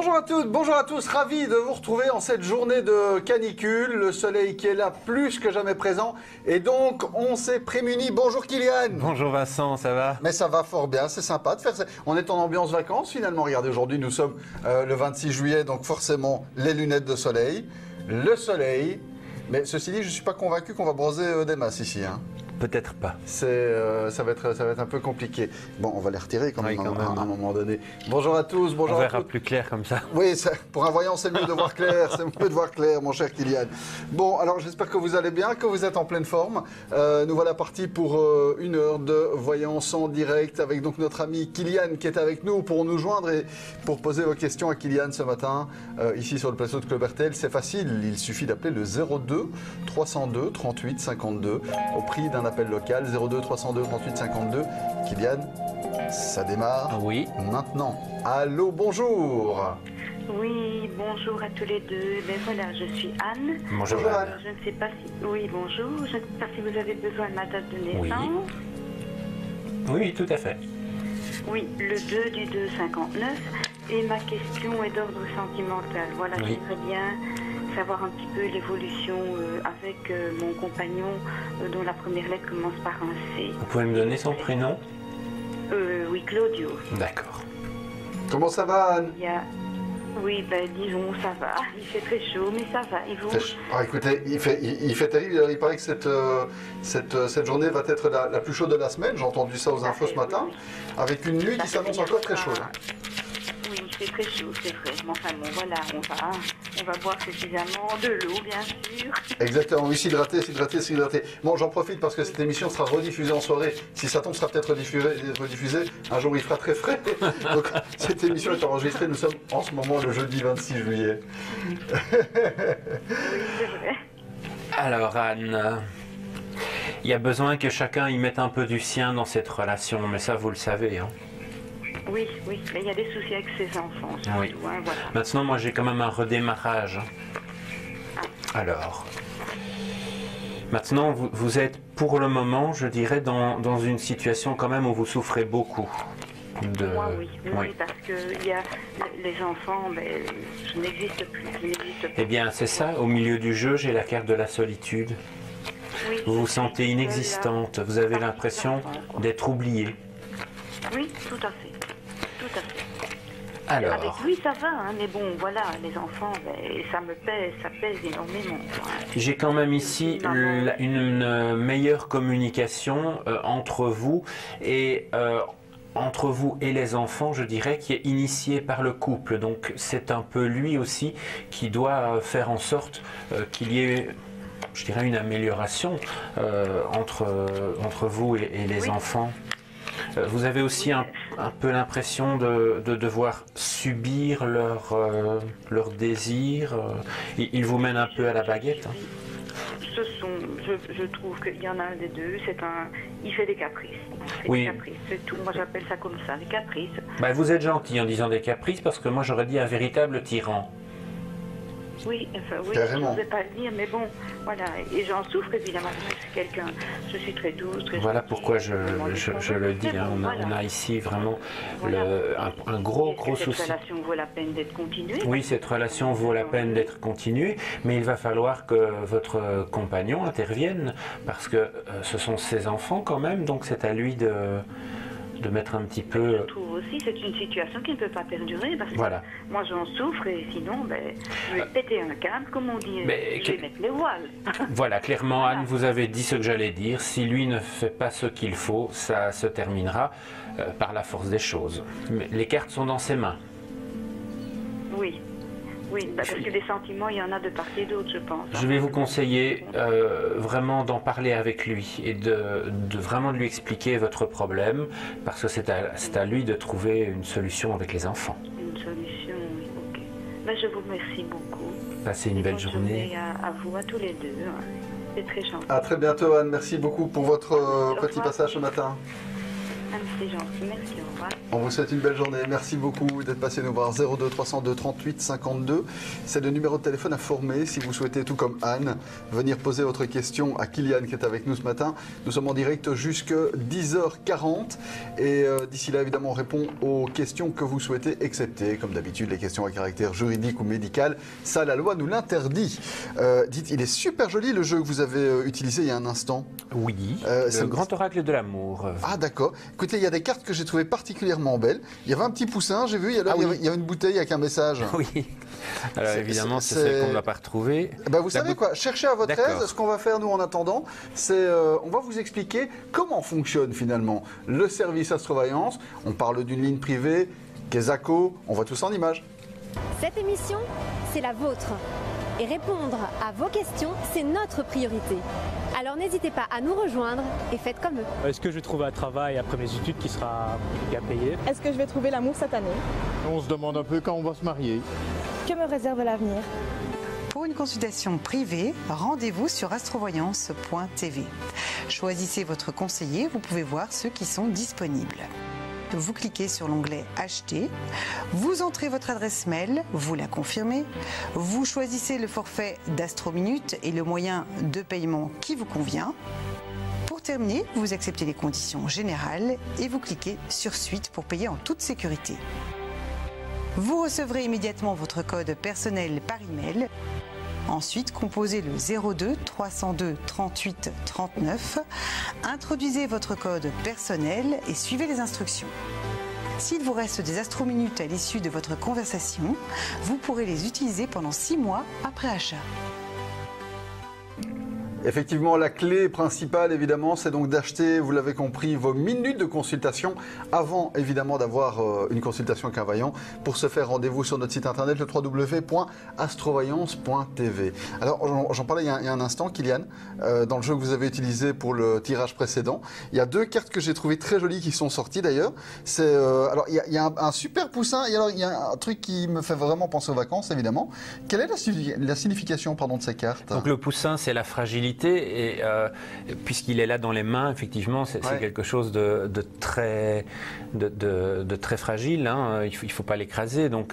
Bonjour à toutes, bonjour à tous, ravi de vous retrouver en cette journée de canicule, le soleil qui est là plus que jamais présent et donc on s'est prémunis. Bonjour Kylian. Bonjour Vincent, ça va? Mais ça va fort bien, c'est sympa de faire ça. On est en ambiance vacances finalement, regardez aujourd'hui nous sommes le 26 juillet donc forcément les lunettes de soleil, le soleil, mais ceci dit je ne suis pas convaincu qu'on va bronzer des masses ici. Hein. Peut-être pas. Ça va être un peu compliqué. Bon, on va les retirer quand même, à un moment donné. Bonjour à tous, bonjour on à verra toutes. plus clair comme ça. Oui, pour un voyant, c'est mieux de voir clair, c'est mieux de voir clair, mon cher Kylian. Bon, alors j'espère que vous allez bien, que vous êtes en pleine forme. Nous voilà partis pour une heure de voyance en direct avec donc notre ami Kylian qui est avec nous pour nous joindre et pour poser vos questions à Kylian ce matin, ici sur le plateau de Club RTL. C'est facile, il suffit d'appeler le 02 302 38 52 au prix d'un appel local 02 302 38 52. Kylian, ça démarre maintenant. Allô, bonjour. Oui, bonjour à tous les deux. Ben voilà, je suis Anne. Bonjour Anne. Je ne sais pas si... Oui, bonjour. Je ne sais pas si vous avez besoin de ma date de naissance. Oui, tout à fait. Oui, le 2 du 2 59. Et ma question est d'ordre sentimental. Voilà, j'aimerais bien savoir un petit peu l'évolution avec mon compagnon dont la première lettre commence par un C. Vous pouvez me donner son prénom? Oui, Claudio. D'accord. Comment ça va, Anne? Oui, ben disons, ça va. Il fait très chaud, mais ça va. Et vous? Ah, écoutez, il fait terrible. Il paraît que cette journée va être la plus chaude de la semaine. J'ai entendu ça aux infos ce matin. Avec une nuit qui s'annonce encore très chaude. Oui, il fait très chaud, c'est vrai. Mais enfin bon, voilà, on va boire suffisamment de l'eau, bien sûr. Exactement, oui, s'hydrater. Bon, j'en profite parce que cette émission sera rediffusée en soirée. Si ça tombe, sera peut-être rediffusée. Un jour, il fera très frais. Donc, cette émission est enregistrée. Nous sommes en ce moment le jeudi 26 juillet. Oui, c'est vrai. Alors Anne, il y a besoin que chacun y mette un peu du sien dans cette relation, mais ça vous le savez. Hein. Oui, mais il y a des soucis avec ses enfants. Oui. Tout, hein, voilà. Maintenant, moi j'ai quand même un redémarrage. Alors, maintenant vous êtes pour le moment, je dirais, dans une situation quand même où vous souffrez beaucoup. Moi, oui, parce que y a les enfants, je n'existe plus. Eh bien, c'est ça, au milieu du jeu, j'ai la carte de la solitude. Oui, vous vous sentez inexistante, vous avez l'impression d'être oubliée. Oui, tout à fait. Tout à fait. Alors, avec lui, ça va, hein, mais bon, voilà, les enfants, ça pèse énormément. J'ai quand même ici une meilleure communication entre vous et les enfants, je dirais, qui est initiée par le couple. Donc c'est un peu lui aussi qui doit faire en sorte qu'il y ait, je dirais, une amélioration entre vous et les enfants. Vous avez aussi un peu l'impression de devoir subir leurs désirs. Ils vous mènent un peu à la baguette. Hein. Je trouve qu'il y en a un des deux, il fait des caprices. Oui. Des caprices, c'est tout. Moi j'appelle ça comme ça, des caprices. Vous êtes gentil en disant des caprices parce que moi j'aurais dit un véritable tyran. Oui, je ne vais pas le dire, mais bon, voilà, et j'en souffre évidemment, je suis très douce, très voilà gentille, pourquoi je le dis, hein, on a ici vraiment un gros souci. Cette relation vaut la peine d'être continuée. Oui, cette relation vaut la peine d'être continuée, mais il va falloir que votre compagnon intervienne, parce que ce sont ses enfants quand même, donc c'est à lui de mettre un petit peu... Je trouve aussi c'est une situation qui ne peut pas perdurer parce que moi j'en souffre et sinon je vais péter un câble comme on dit, je vais mettre les voiles. Voilà, clairement Anne, vous avez dit ce que j'allais dire, si lui ne fait pas ce qu'il faut, ça se terminera par la force des choses. Mais les cartes sont dans ses mains. Oui, parce que des sentiments, il y en a de part et d'autre, je pense. Je vais vous conseiller vraiment d'en parler avec lui et de vraiment lui expliquer votre problème, parce que c'est à lui de trouver une solution avec les enfants. Une solution, oui, ok. Je vous remercie beaucoup. Passez une belle journée. À vous, à tous les deux. C'est très gentil. À très bientôt, Anne. Merci beaucoup pour votre petit passage ce matin. Ah, mais c'est gentil, merci, au revoir. On vous souhaite une belle journée. Merci beaucoup d'être passé nous voir. 02 302 38 52. C'est le numéro de téléphone à former si vous souhaitez, tout comme Anne, venir poser votre question à Kylian qui est avec nous ce matin. Nous sommes en direct jusqu'à 10h40 et d'ici là, évidemment, on répond aux questions que vous souhaitez accepter. Comme d'habitude, les questions à caractère juridique ou médical, ça, la loi nous l'interdit. Dites, il est super joli le jeu que vous avez utilisé il y a un instant. Oui, le grand oracle de l'amour. Ah d'accord. Écoutez, il y a des cartes que j'ai trouvées particulièrement belles. Il y avait un petit poussin, j'ai vu, il y avait une bouteille avec un message. Oui. Alors évidemment, c'est celle qu'on ne va pas retrouver. Ben vous savez quoi, cherchez à votre aise. Ce qu'on va faire nous en attendant, c'est on va vous expliquer comment fonctionne finalement le service Astrovoyance. On parle d'une ligne privée, Kesako, on voit tout ça en images. Cette émission, c'est la vôtre. Et répondre à vos questions, c'est notre priorité. Alors n'hésitez pas à nous rejoindre et faites comme eux. Est-ce que je vais trouver un travail après mes études qui sera bien payé? Est-ce que je vais trouver l'amour cette année? On se demande un peu quand on va se marier. Que me réserve l'avenir? Pour une consultation privée, rendez-vous sur astrovoyance.tv. Choisissez votre conseiller, vous pouvez voir ceux qui sont disponibles. Vous cliquez sur l'onglet Acheter, vous entrez votre adresse mail, vous la confirmez, vous choisissez le forfait d'Astrominute et le moyen de paiement qui vous convient. Pour terminer, vous acceptez les conditions générales et vous cliquez sur Suite pour payer en toute sécurité. Vous recevrez immédiatement votre code personnel par email. Ensuite, composez le 02 302 38 39, introduisez votre code personnel et suivez les instructions. S'il vous reste des astrominutes à l'issue de votre conversation, vous pourrez les utiliser pendant 6 mois après achat. Effectivement, la clé principale, évidemment, c'est donc d'acheter, vous l'avez compris, vos minutes de consultation avant, évidemment, d'avoir une consultation avec un voyant. Pour ce faire, rendez-vous sur notre site internet, le www.astrovoyance.tv. Alors, j'en parlais il y a un instant, Kylian, dans le jeu que vous avez utilisé pour le tirage précédent. Il y a 2 cartes que j'ai trouvées très jolies qui sont sorties, d'ailleurs. Alors, il y a un super poussin, et alors, il y a un truc qui me fait vraiment penser aux vacances, évidemment. Quelle est la signification, de ces cartes? Donc, le poussin, c'est la fragilité. Et puisqu'il est là dans les mains, effectivement, c'est quelque chose de très fragile. Hein. Il ne faut pas l'écraser. Donc,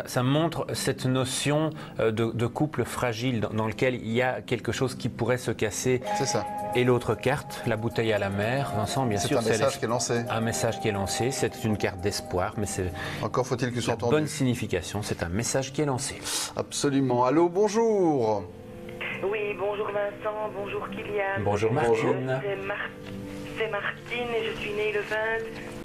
ça montre cette notion de couple fragile dans lequel il y a quelque chose qui pourrait se casser. C'est ça. Et l'autre carte, la bouteille à la mer, Vincent, bien sûr. C'est un message qui est lancé. Un message qui est lancé. C'est une carte d'espoir, mais c'est encore faut-il que soit entendu. Bonne signification. C'est un message qui est lancé. Absolument. Allô, bonjour. Oui, bonjour Vincent, bonjour Kylian. Bonjour Martine. C'est Martine et je suis née le 20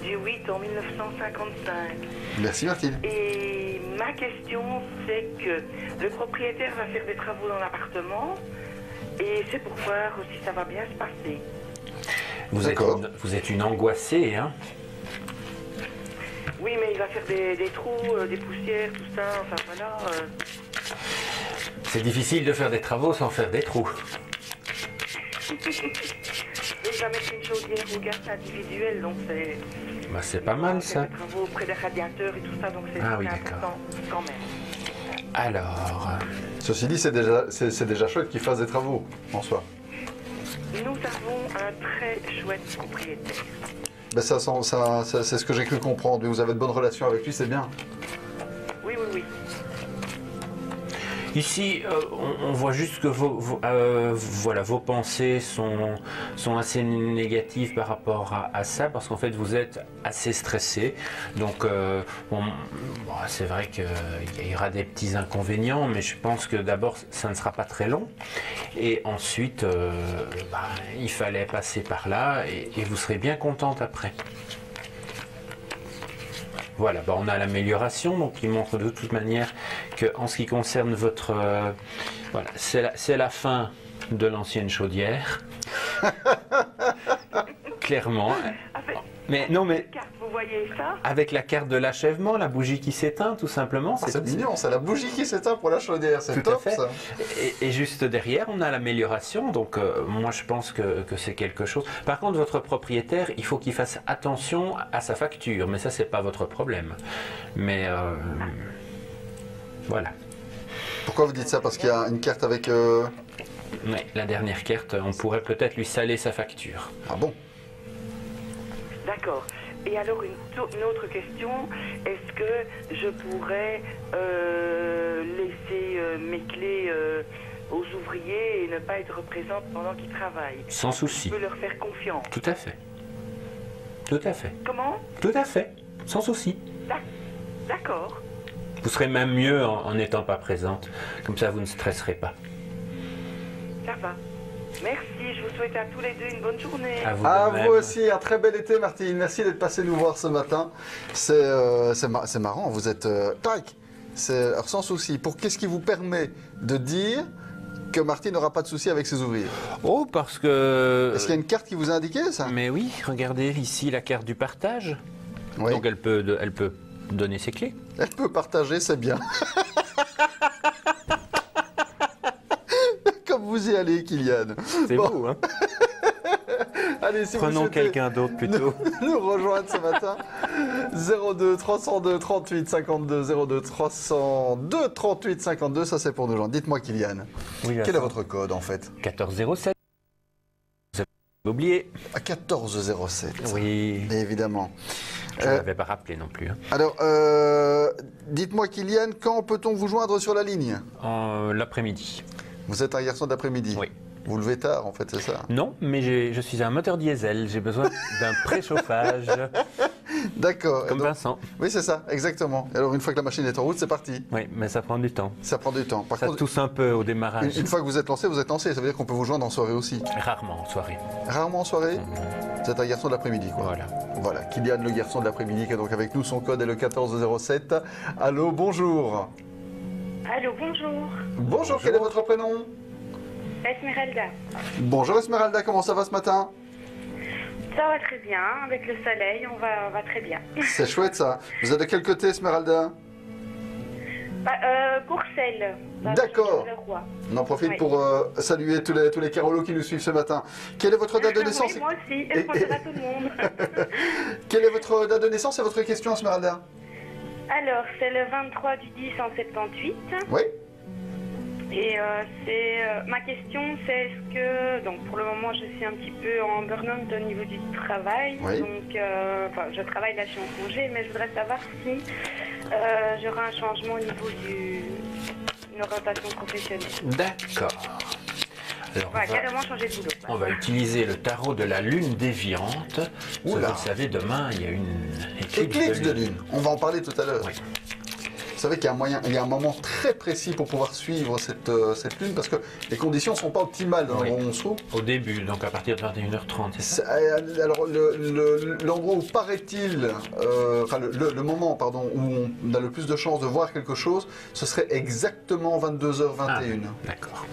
du 8 en 1955. Merci Martine. Et ma question, c'est que le propriétaire va faire des travaux dans l'appartement et c'est pour voir si ça va bien se passer. Vous êtes une angoissée, hein? Oui, mais il va faire des trous, des poussières, tout ça, enfin voilà. C'est difficile de faire des travaux sans faire des trous. Il va mettre une chaudière au gaz individuel, donc c'est... Bah, c'est pas mal ça. Des travaux près des radiateurs et tout ça, donc c'est important quand même. Alors... Ceci dit, c'est déjà chouette qu'il fasse des travaux, en soi. Nous avons un très chouette propriétaire. Ben ça c'est ce que j'ai cru comprendre. Vous avez de bonnes relations avec lui, c'est bien. Oui. Ici, on voit juste que vos pensées sont assez négatives par rapport à ça, parce qu'en fait, vous êtes assez stressé. Donc, c'est vrai qu'il y aura des petits inconvénients, mais je pense que d'abord, ça ne sera pas très long. Et ensuite, il fallait passer par là, et vous serez bien contente après. Voilà, on a l'amélioration, donc il montre de toute manière qu'en ce qui concerne votre... voilà, c'est la fin de l'ancienne chaudière. Clairement. Mais non, mais... Vous voyez ça? Avec la carte de l'achèvement, la bougie qui s'éteint, tout simplement. C'est mignon, c'est la bougie qui s'éteint pour la chaudière, c'est top ça. Et juste derrière, on a l'amélioration, donc moi je pense que c'est quelque chose. Par contre, votre propriétaire, il faut qu'il fasse attention à sa facture, mais ça, c'est pas votre problème. Mais voilà. Pourquoi vous dites ça? Parce qu'il y a une carte avec... Oui, la dernière carte, on pourrait peut-être lui saler sa facture. Ah bon? D'accord. Et alors, une autre question, est-ce que je pourrais laisser mes clés aux ouvriers et ne pas être présente pendant qu'ils travaillent? Sans souci. Je peux leur faire confiance. Tout à fait. Tout à fait. Comment? Tout à fait. Sans souci. D'accord. Vous serez même mieux en n'étant pas présente. Comme ça, vous ne stresserez pas. Ça va. Merci, je vous souhaite à tous les deux une bonne journée. À vous, À de même. vous aussi, un très bel été, Martine. Merci d'être passé nous voir ce matin. C'est marrant, vous êtes... tac. Alors, sans souci. Qu'est-ce qui vous permet de dire que Martine n'aura pas de souci avec ses ouvriers? Oh, parce que... Est-ce qu'il y a une carte qui vous a indiqué ça? Mais oui, regardez ici la carte du partage. Oui. Donc elle peut donner ses clés. Elle peut partager, c'est bien. Comme vous y allez, Kylian. C'est Bon. vous, hein. Allez, si Prenons vous souhaitez quelqu'un d'autre plutôt. nous rejoindre ce matin, 02 302 38 52, 02 302 38 52, ça c'est pour nous gens. Dites-moi, Kylian, Oui, quel est votre code en fait? 1407. Vous avez oublié. À 1407. Oui. Évidemment. Je ne l'avais pas rappelé non plus. Hein. Alors, dites-moi, Kylian, quand peut-on vous joindre sur la ligne? L'après-midi. Vous êtes un garçon d'après-midi? Oui. Vous levez tard, en fait, c'est ça? Non, mais je suis un moteur diesel. J'ai besoin d'un préchauffage. D'accord. Comme Donc- Vincent. Oui, c'est ça, exactement. Et alors, une fois que la machine est en route, c'est parti. Oui, mais ça prend du temps. Ça prend du temps. Par Ça contre, tousse un peu au démarrage. une fois que vous êtes lancé, vous êtes lancé. Ça veut dire qu'on peut vous joindre en soirée aussi. Rarement en soirée. Rarement en soirée? Vous êtes un garçon de l'après-midi, quoi. Voilà. Voilà, Kylian, le garçon de l'après-midi, qui est donc avec nous. Son code est le 1407. Allô, bonjour. Allô, bonjour. Bonjour, quel est votre prénom? Esmeralda. Bonjour Esmeralda, comment ça va ce matin? Ça va très bien, avec le soleil, on va très bien. C'est chouette ça. Vous êtes de quel côté Esmeralda? Courcelles. D'accord. Le Roi. On en profite Oui. pour saluer tous les Carolos qui nous suivent ce matin. Quelle est votre date de naissance? Oui, moi aussi, Et- bonjour à tout le monde. Quelle est votre date de naissance et votre question Esmeralda? Alors, c'est le 23 du 10 en 78. Oui. Et ma question, c'est est-ce que, donc pour le moment, je suis un petit peu en burn-out au niveau du travail. Oui. Donc, je travaille là, je suis en congé, mais je voudrais savoir si j'aurai un changement au niveau d'une orientation professionnelle. D'accord. Alors, Voilà, carrément changer de boulot. on va utiliser le tarot de la lune déviante. Vous Oula. le savez, demain, il y a une Éclipse de lune. On va en parler tout à l'heure. Oui. Vous savez qu'il y a un moment très précis pour pouvoir suivre cette lune parce que les conditions ne sont pas optimales dans Oui. l'endroit où on se trouve. Au début, donc à partir de 21h30, c'est ça? Alors, l'endroit où paraît-il, le moment pardon, où on a le plus de chances de voir quelque chose, ce serait exactement 22h21. D'accord.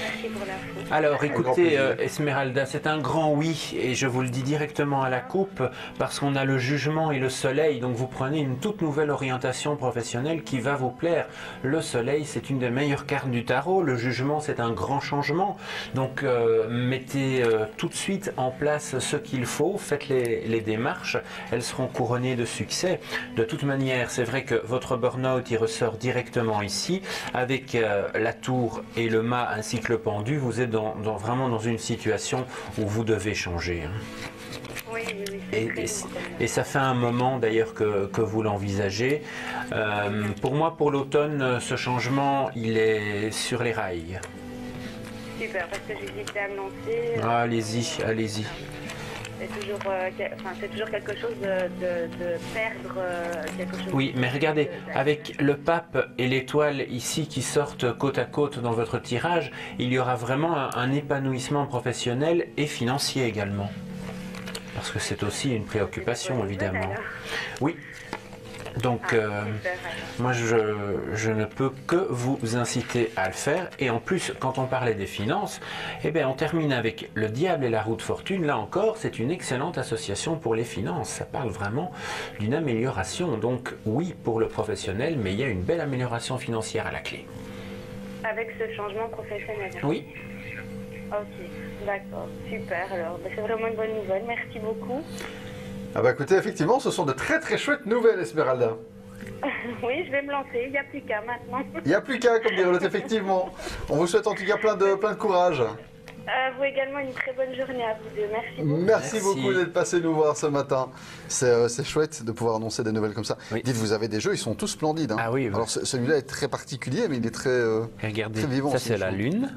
Merci pour l'info. Alors grand écoutez, plaisir. Esmeralda, c'est un grand oui, et je vous le dis directement à la coupe, parce qu'on a le jugement et le soleil, donc vous prenez une toute nouvelle orientation professionnelle qui va vous plaire. Le soleil, c'est une des meilleures cartes du tarot, le jugement, c'est un grand changement, donc mettez tout de suite en place ce qu'il faut, faites les démarches, elles seront couronnées de succès. De toute manière, c'est vrai que votre burn-out, il ressort directement ici, avec la tour et le mât ainsi que le pendu, vous êtes vraiment dans une situation où vous devez changer. Hein. Oui, c'est très Et ça fait un moment d'ailleurs que vous l'envisagez. Pour moi, pour l'automne, ce changement, il est sur les rails. super, parce que j'hésitais à me lancer. Allez-y, allez-y. C'est toujours quelque chose de perdre quelque chose. Oui, mais regardez, avec le pape et l'étoile ici qui sortent côte à côte dans votre tirage, il y aura vraiment un épanouissement professionnel et financier également. Parce que c'est aussi une préoccupation, évidemment. Oui. Donc, moi, je ne peux que vous inciter à le faire. Et en plus, quand on parlait des finances, eh bien, on termine avec le diable et la roue de fortune. Là encore, c'est une excellente association pour les finances. Ça parle vraiment d'une amélioration. Donc, oui, pour le professionnel, mais il y a une belle amélioration financière à la clé. Avec ce changement professionnel. Oui. Ok, d'accord, super. Alors, c'est vraiment une bonne nouvelle. Merci beaucoup. Ah bah écoutez, effectivement, ce sont de très très chouettes nouvelles, Esmeralda. Oui, je vais me lancer. Il n'y a plus qu'à maintenant. Il n'y a plus qu'à, comme dirait l'autre, effectivement. On vous souhaite en tout cas plein de courage. Vous également, une très bonne journée à vous deux. Merci beaucoup. Merci beaucoup d'être passé nous voir ce matin. C'est chouette de pouvoir annoncer des nouvelles comme ça. Oui. Dites, vous avez des jeux, ils sont tous splendides. Hein. Ah oui. Alors celui-là est très particulier, mais il est très, Regardez, très vivant. ça aussi, c'est je la trouve. Lune.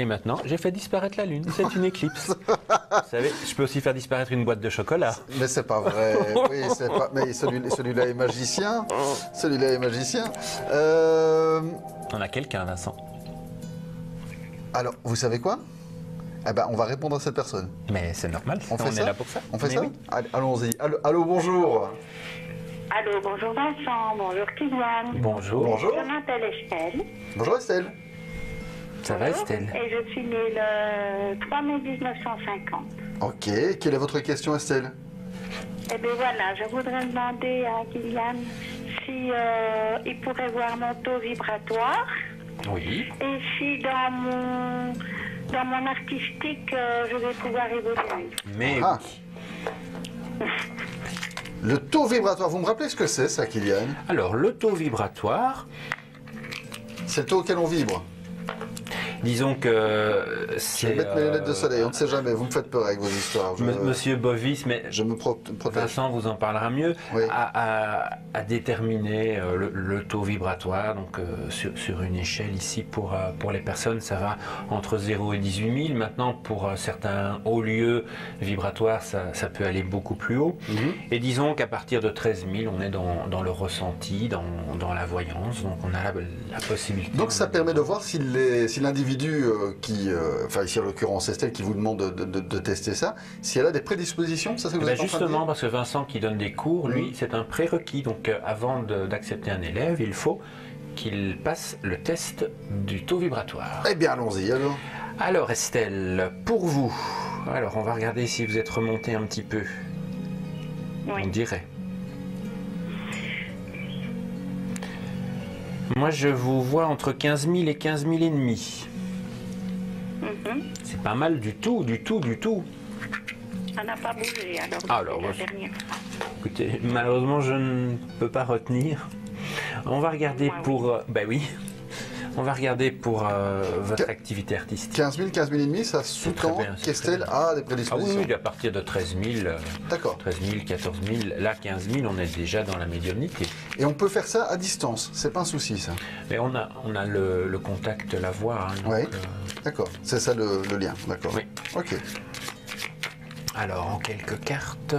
Et maintenant, j'ai fait disparaître la Lune. C'est une éclipse. Vous savez, je peux aussi faire disparaître une boîte de chocolat. Mais c'est pas vrai. Oui, c'est pas. Mais celui-là est magicien. Celui-là est magicien. On a quelqu'un, Vincent. Alors, vous savez quoi? Eh ben, on va répondre à cette personne. Mais c'est normal, On fait est ça là pour ça. On fait Mais ça oui. Allons-y. Allô, bonjour. Allô, bonjour Vincent, bonjour Kylian. Bonjour. Bonjour. Je m'appelle Estelle. Bonjour Estelle. Ça va, Estelle? Et je suis née le 3 mai 1950. Ok. Quelle est votre question, Estelle? Eh bien voilà, je voudrais demander à Kylian si il pourrait voir mon taux vibratoire Oui. et si dans mon artistique, je vais pouvoir évoluer. Mais Ah. oui. Le taux vibratoire, vous me rappelez ce que c'est, ça, Kylian? Alors, le taux vibratoire, C'est le taux auquel on vibre. disons que Je c'est... vais mettre mes lunettes de soleil, on ne sait jamais, vous me faites peur avec vos histoires. Monsieur Bovis, mais Je me protège. Vincent vous en parlera mieux, Oui. à déterminer le taux vibratoire. Donc sur une échelle ici, pour les personnes, ça va entre 0 et 18 000. Maintenant, pour certains hauts lieux vibratoires, ça peut aller beaucoup plus haut. Et disons qu'à partir de 13 000, on est dans le ressenti, dans la voyance. Donc on a la possibilité... Donc ça permet de voir si l'individu enfin ici en l'occurrence Estelle qui vous demande de tester ça, si elle a des prédispositions, ça c'est ce que vous êtes en train de justement, dire. parce que Vincent qui donne des cours, lui, c'est un prérequis. Donc avant d'accepter un élève, il faut qu'il passe le test du taux vibratoire. Eh bien allons-y alors. Alors Estelle, pour vous, alors on va regarder si vous êtes remonté un petit peu. Oui. On dirait. Moi je vous vois entre 15 000 et 15 000 et demi. C'est pas mal du tout. Ça n'a pas bougé Alors, la moi, dernière. Écoutez, malheureusement je ne peux pas retenir. On va regarder Moi, oui. pour... Ben oui. On va regarder pour votre activité artistique. 15 000, 15 000 et demi, ça très sous-tend bien, c'est qu'Estelle très a des Ah oui, prédispositions. oui, à partir de 13 000, D'accord. 13 000, 14 000, là 15 000, on est déjà dans la médiumnité. Et on peut faire ça à distance, c'est pas un souci ça. Mais on a le contact, la voix. Hein, donc, Oui. D'accord, c'est ça le lien, d'accord. Oui. Ok. Alors, en quelques cartes...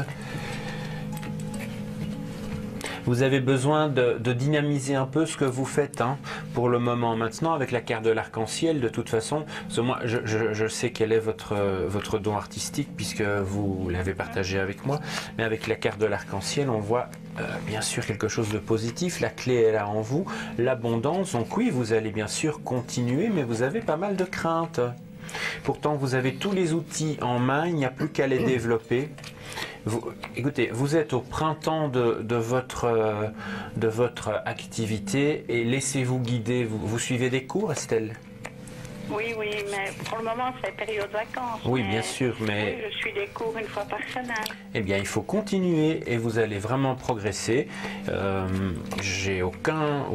Vous avez besoin de dynamiser un peu ce que vous faites hein, pour le moment. Maintenant, avec la carte de l'arc-en-ciel, de toute façon, parce que moi, je sais quel est votre don artistique, puisque vous l'avez partagé avec moi, mais avec la carte de l'arc-en-ciel, on voit bien sûr quelque chose de positif. La clé est là en vous, l'abondance. Donc oui, vous allez bien sûr continuer, mais vous avez pas mal de craintes. Pourtant, vous avez tous les outils en main, il n'y a plus qu'à les développer. Écoutez, vous êtes au printemps de votre activité et laissez-vous guider. Vous suivez des cours, Estelle? Oui, mais pour le moment, c'est période vacances. Oui, bien sûr, mais... Oui, je suis des cours une fois par semaine. Eh bien, il faut continuer et vous allez vraiment progresser. J'ai aucun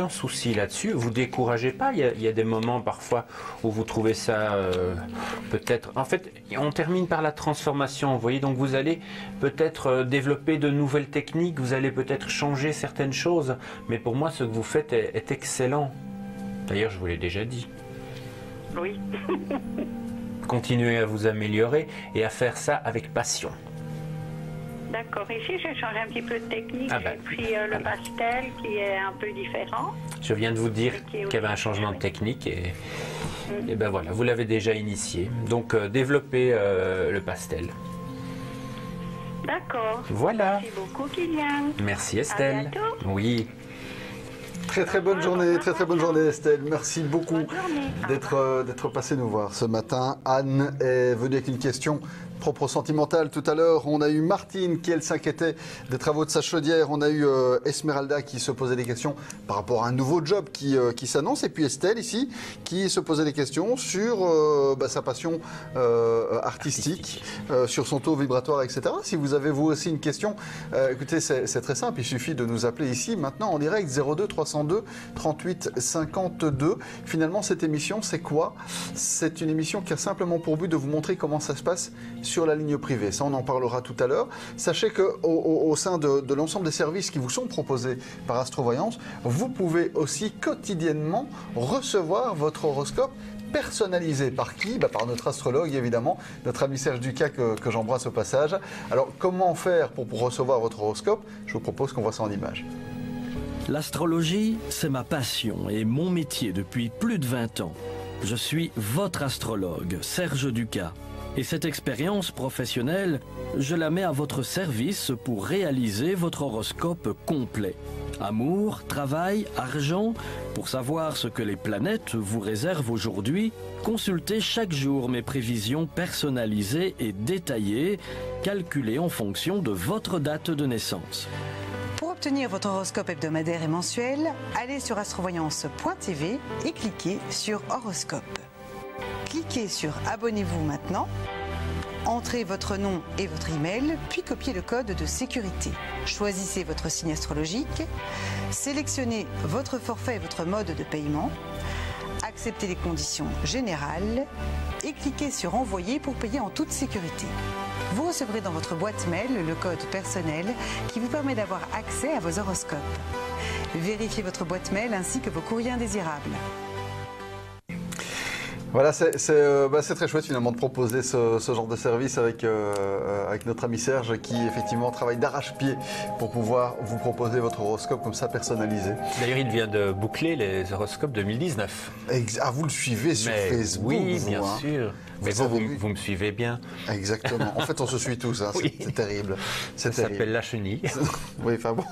souci là-dessus. Vous découragez pas. Il y a des moments parfois où vous trouvez ça peut-être... En fait, on termine par la transformation, vous voyez. Donc, vous allez peut-être développer de nouvelles techniques. Vous allez peut-être changer certaines choses. Mais pour moi, ce que vous faites est excellent. D'ailleurs, je vous l'ai déjà dit. Oui. Continuez à vous améliorer et à faire ça avec passion. D'accord. Ici, j'ai changé un petit peu de technique. Ah ben, J'ai pris le pastel qui est un peu différent. Je viens de vous dire Et qui est qu'il y avait un aussi changement de chouette. technique et ben voilà, vous l'avez déjà initié. Donc développez le pastel. D'accord. Voilà. Merci beaucoup, Kylian. Merci Estelle. bientôt. Oui. Très bonne journée, très bonne journée Estelle. Merci beaucoup Bonne journée. d'être passé nous voir ce matin. Anne est venue avec une question Propre sentimental tout à l'heure, on a eu Martine qui elle s'inquiétait des travaux de sa chaudière, on a eu Esmeralda qui se posait des questions par rapport à un nouveau job qui s'annonce, et puis Estelle ici qui se posait des questions sur sa passion artistique, sur son taux vibratoire, etc. Si vous avez vous aussi une question, écoutez, c'est très simple, il suffit de nous appeler ici maintenant en direct 02 302 38 52. Finalement, cette émission, c'est quoi? C'est une émission qui a simplement pour but de vous montrer comment ça se passe sur la ligne privée. Ça, on en parlera tout à l'heure. Sachez qu'au sein de l'ensemble des services qui vous sont proposés par Astrovoyance, vous pouvez aussi quotidiennement recevoir votre horoscope personnalisé. Par qui? Par notre astrologue, évidemment, notre ami Serge Ducas que j'embrasse au passage. Alors, comment faire pour recevoir votre horoscope? Je vous propose qu'on voit ça en images. L'astrologie, c'est ma passion et mon métier depuis plus de 20 ans. Je suis votre astrologue, Serge Ducas. Et cette expérience professionnelle, je la mets à votre service pour réaliser votre horoscope complet. Amour, travail, argent, pour savoir ce que les planètes vous réservent aujourd'hui, consultez chaque jour mes prévisions personnalisées et détaillées, calculées en fonction de votre date de naissance. Pour obtenir votre horoscope hebdomadaire et mensuel, allez sur astrovoyance.tv et cliquez sur horoscope. Cliquez sur abonnez-vous maintenant, entrez votre nom et votre email, puis copiez le code de sécurité. Choisissez votre signe astrologique, sélectionnez votre forfait et votre mode de paiement, acceptez les conditions générales et cliquez sur envoyer pour payer en toute sécurité. Vous recevrez dans votre boîte mail le code personnel qui vous permet d'avoir accès à vos horoscopes. Vérifiez votre boîte mail ainsi que vos courriers indésirables. Voilà, c'est très chouette finalement de proposer ce genre de service avec notre ami Serge qui effectivement travaille d'arrache-pied pour pouvoir vous proposer votre horoscope comme ça personnalisé. D'ailleurs, il vient de boucler les horoscopes 2019. Ah, vous le suivez sur Facebook? Oui, bien sûr. Mais vous me suivez bien. Exactement. En fait, on se suit tous. Hein. Oui. C'est terrible. Ça s'appelle la chenille. Oui, enfin bon,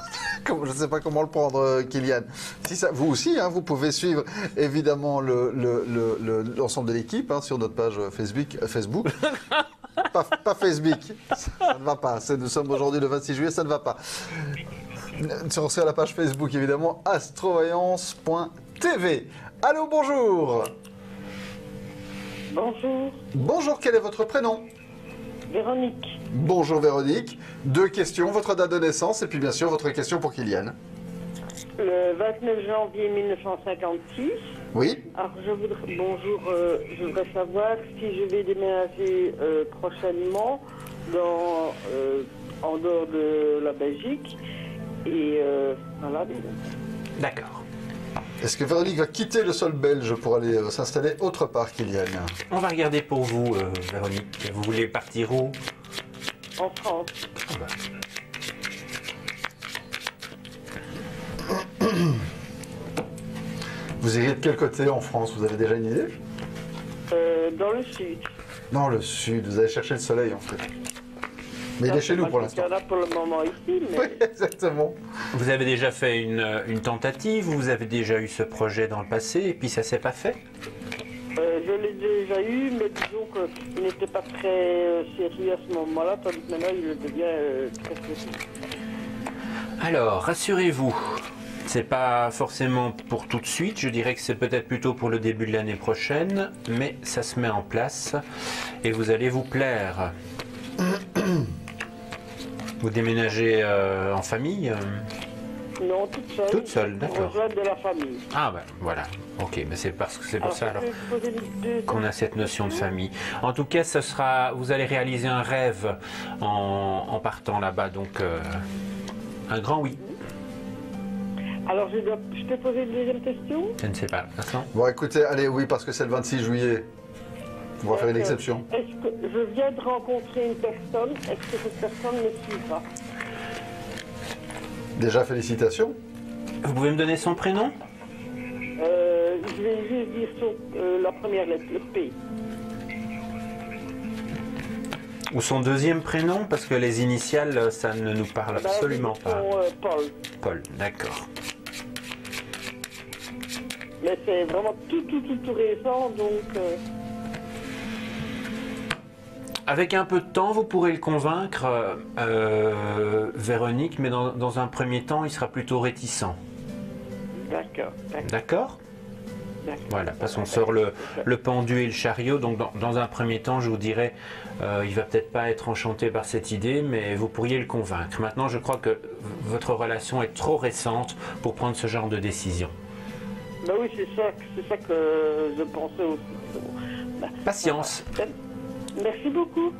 je ne sais pas comment le prendre, Kylian. Si ça, vous aussi, hein, vous pouvez suivre évidemment l'ensemble de l'équipe hein, sur notre page Facebook. pas Facebook. Ça ne va pas. Nous sommes aujourd'hui le 26 juillet, ça ne va pas. Sur la page Facebook, évidemment, astrovoyance.tv. Allô, bonjour. Bonjour. Bonjour, quel est votre prénom? Véronique. Bonjour Véronique. 2 questions, votre date de naissance et puis bien sûr votre question pour Kylian. Le 29 janvier 1956. Oui. Alors je voudrais savoir si je vais déménager prochainement en dehors de la Belgique. Et voilà. D'accord. Est-ce que Véronique va quitter le sol belge pour aller s'installer autre part, Kylian? On va regarder pour vous, Véronique. Vous voulez partir où? En France. Vous iriez de quel côté en France? Vous avez déjà une idée? Dans le sud. Dans le sud, vous allez chercher le soleil en fait. Mais il est chez nous pour l'instant. Il y en a pour le moment ici. Mais... Oui, exactement. Vous avez déjà fait une tentative, vous avez déjà eu ce projet dans le passé et puis ça s'est pas fait? Je l'ai déjà eu, mais disons qu'il n'était pas très sérieux à ce moment-là, tandis que maintenant il devient très sérieux. Alors, rassurez-vous, c'est pas forcément pour tout de suite, je dirais que c'est peut-être plutôt pour le début de l'année prochaine, mais ça se met en place et vous allez vous plaire. Vous déménagez en famille? Non, toute seule. Toute seule, d'accord. Rejoindre de la famille. Ah ben voilà, ok, mais c'est pour ça alors qu'on a cette notion de famille. En tout cas, vous allez réaliser un rêve en partant là-bas, donc un grand oui. Alors je peux poser une deuxième question? Je ne sais pas, Vincent. Bon écoutez, allez oui, parce que c'est le 26 juillet. On va faire une exception. Est-ce que je viens de rencontrer une personne? Est-ce que cette personne me suit pas? Déjà, félicitations. Vous pouvez me donner son prénom? Je vais juste dire la première lettre, le P. Ou son deuxième prénom? Parce que les initiales, ça ne nous parle absolument pas. Paul. Paul, d'accord. Mais c'est vraiment tout récent, donc... avec un peu de temps, vous pourrez le convaincre, Véronique, mais dans un premier temps, il sera plutôt réticent. D'accord. D'accord ? Voilà, parce qu'on sort le pendu et le chariot, donc dans un premier temps, je vous dirais, il va peut-être pas être enchanté par cette idée, mais vous pourriez le convaincre. Maintenant, je crois que votre relation est trop récente pour prendre ce genre de décision. Ben oui, c'est ça que je pensais aussi. Ben, Patience. Voilà. Merci beaucoup.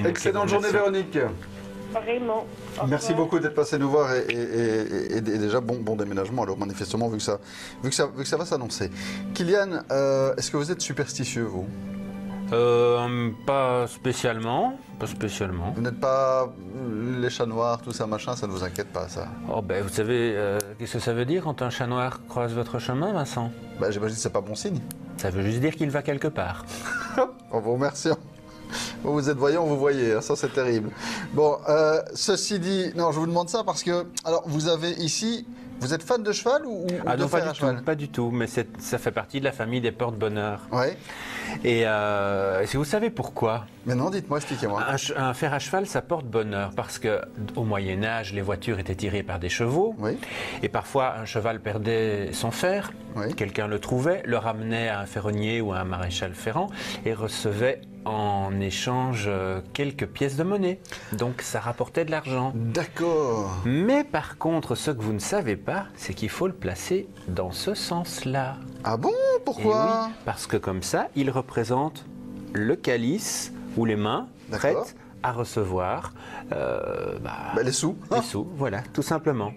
Excellente journée, Véronique. Pareillement. Merci beaucoup d'être passé nous voir et déjà bon déménagement alors manifestement vu que ça va s'annoncer. Kylian, est-ce que vous êtes superstitieux vous? Pas spécialement. Vous n'êtes pas les chats noirs, tout ça machin, ça ne vous inquiète pas ça? Oh ben vous savez, qu'est-ce que ça veut dire quand un chat noir croise votre chemin, Vincent? Ben, j'imagine que c'est pas bon signe. Ça veut juste dire qu'il va quelque part. En vous remerciant. Vous êtes voyant, vous voyez, hein, ça c'est terrible. Bon, ceci dit, non, je vous demande ça parce que, alors vous avez ici, vous êtes fan de cheval ou de fer à cheval? Pas du tout, mais ça fait partie de la famille des porte-bonheur. Oui. Et est-ce que vous savez pourquoi? Mais non, dites-moi, expliquez-moi. Un fer à cheval, ça porte bonheur parce qu'au Moyen-Âge, les voitures étaient tirées par des chevaux. Oui. Et parfois, un cheval perdait son fer. Oui. Quelqu'un le trouvait, le ramenait à un ferronnier ou à un maréchal ferrant et recevait en échange quelques pièces de monnaie. Donc, ça rapportait de l'argent. D'accord. Mais par contre, ce que vous ne savez pas, c'est qu'il faut le placer dans ce sens-là. Ah bon? Pourquoi? Oui, parce que comme ça, il représente le calice ou les mains prêtes à recevoir les sous. Les sous, voilà, tout simplement.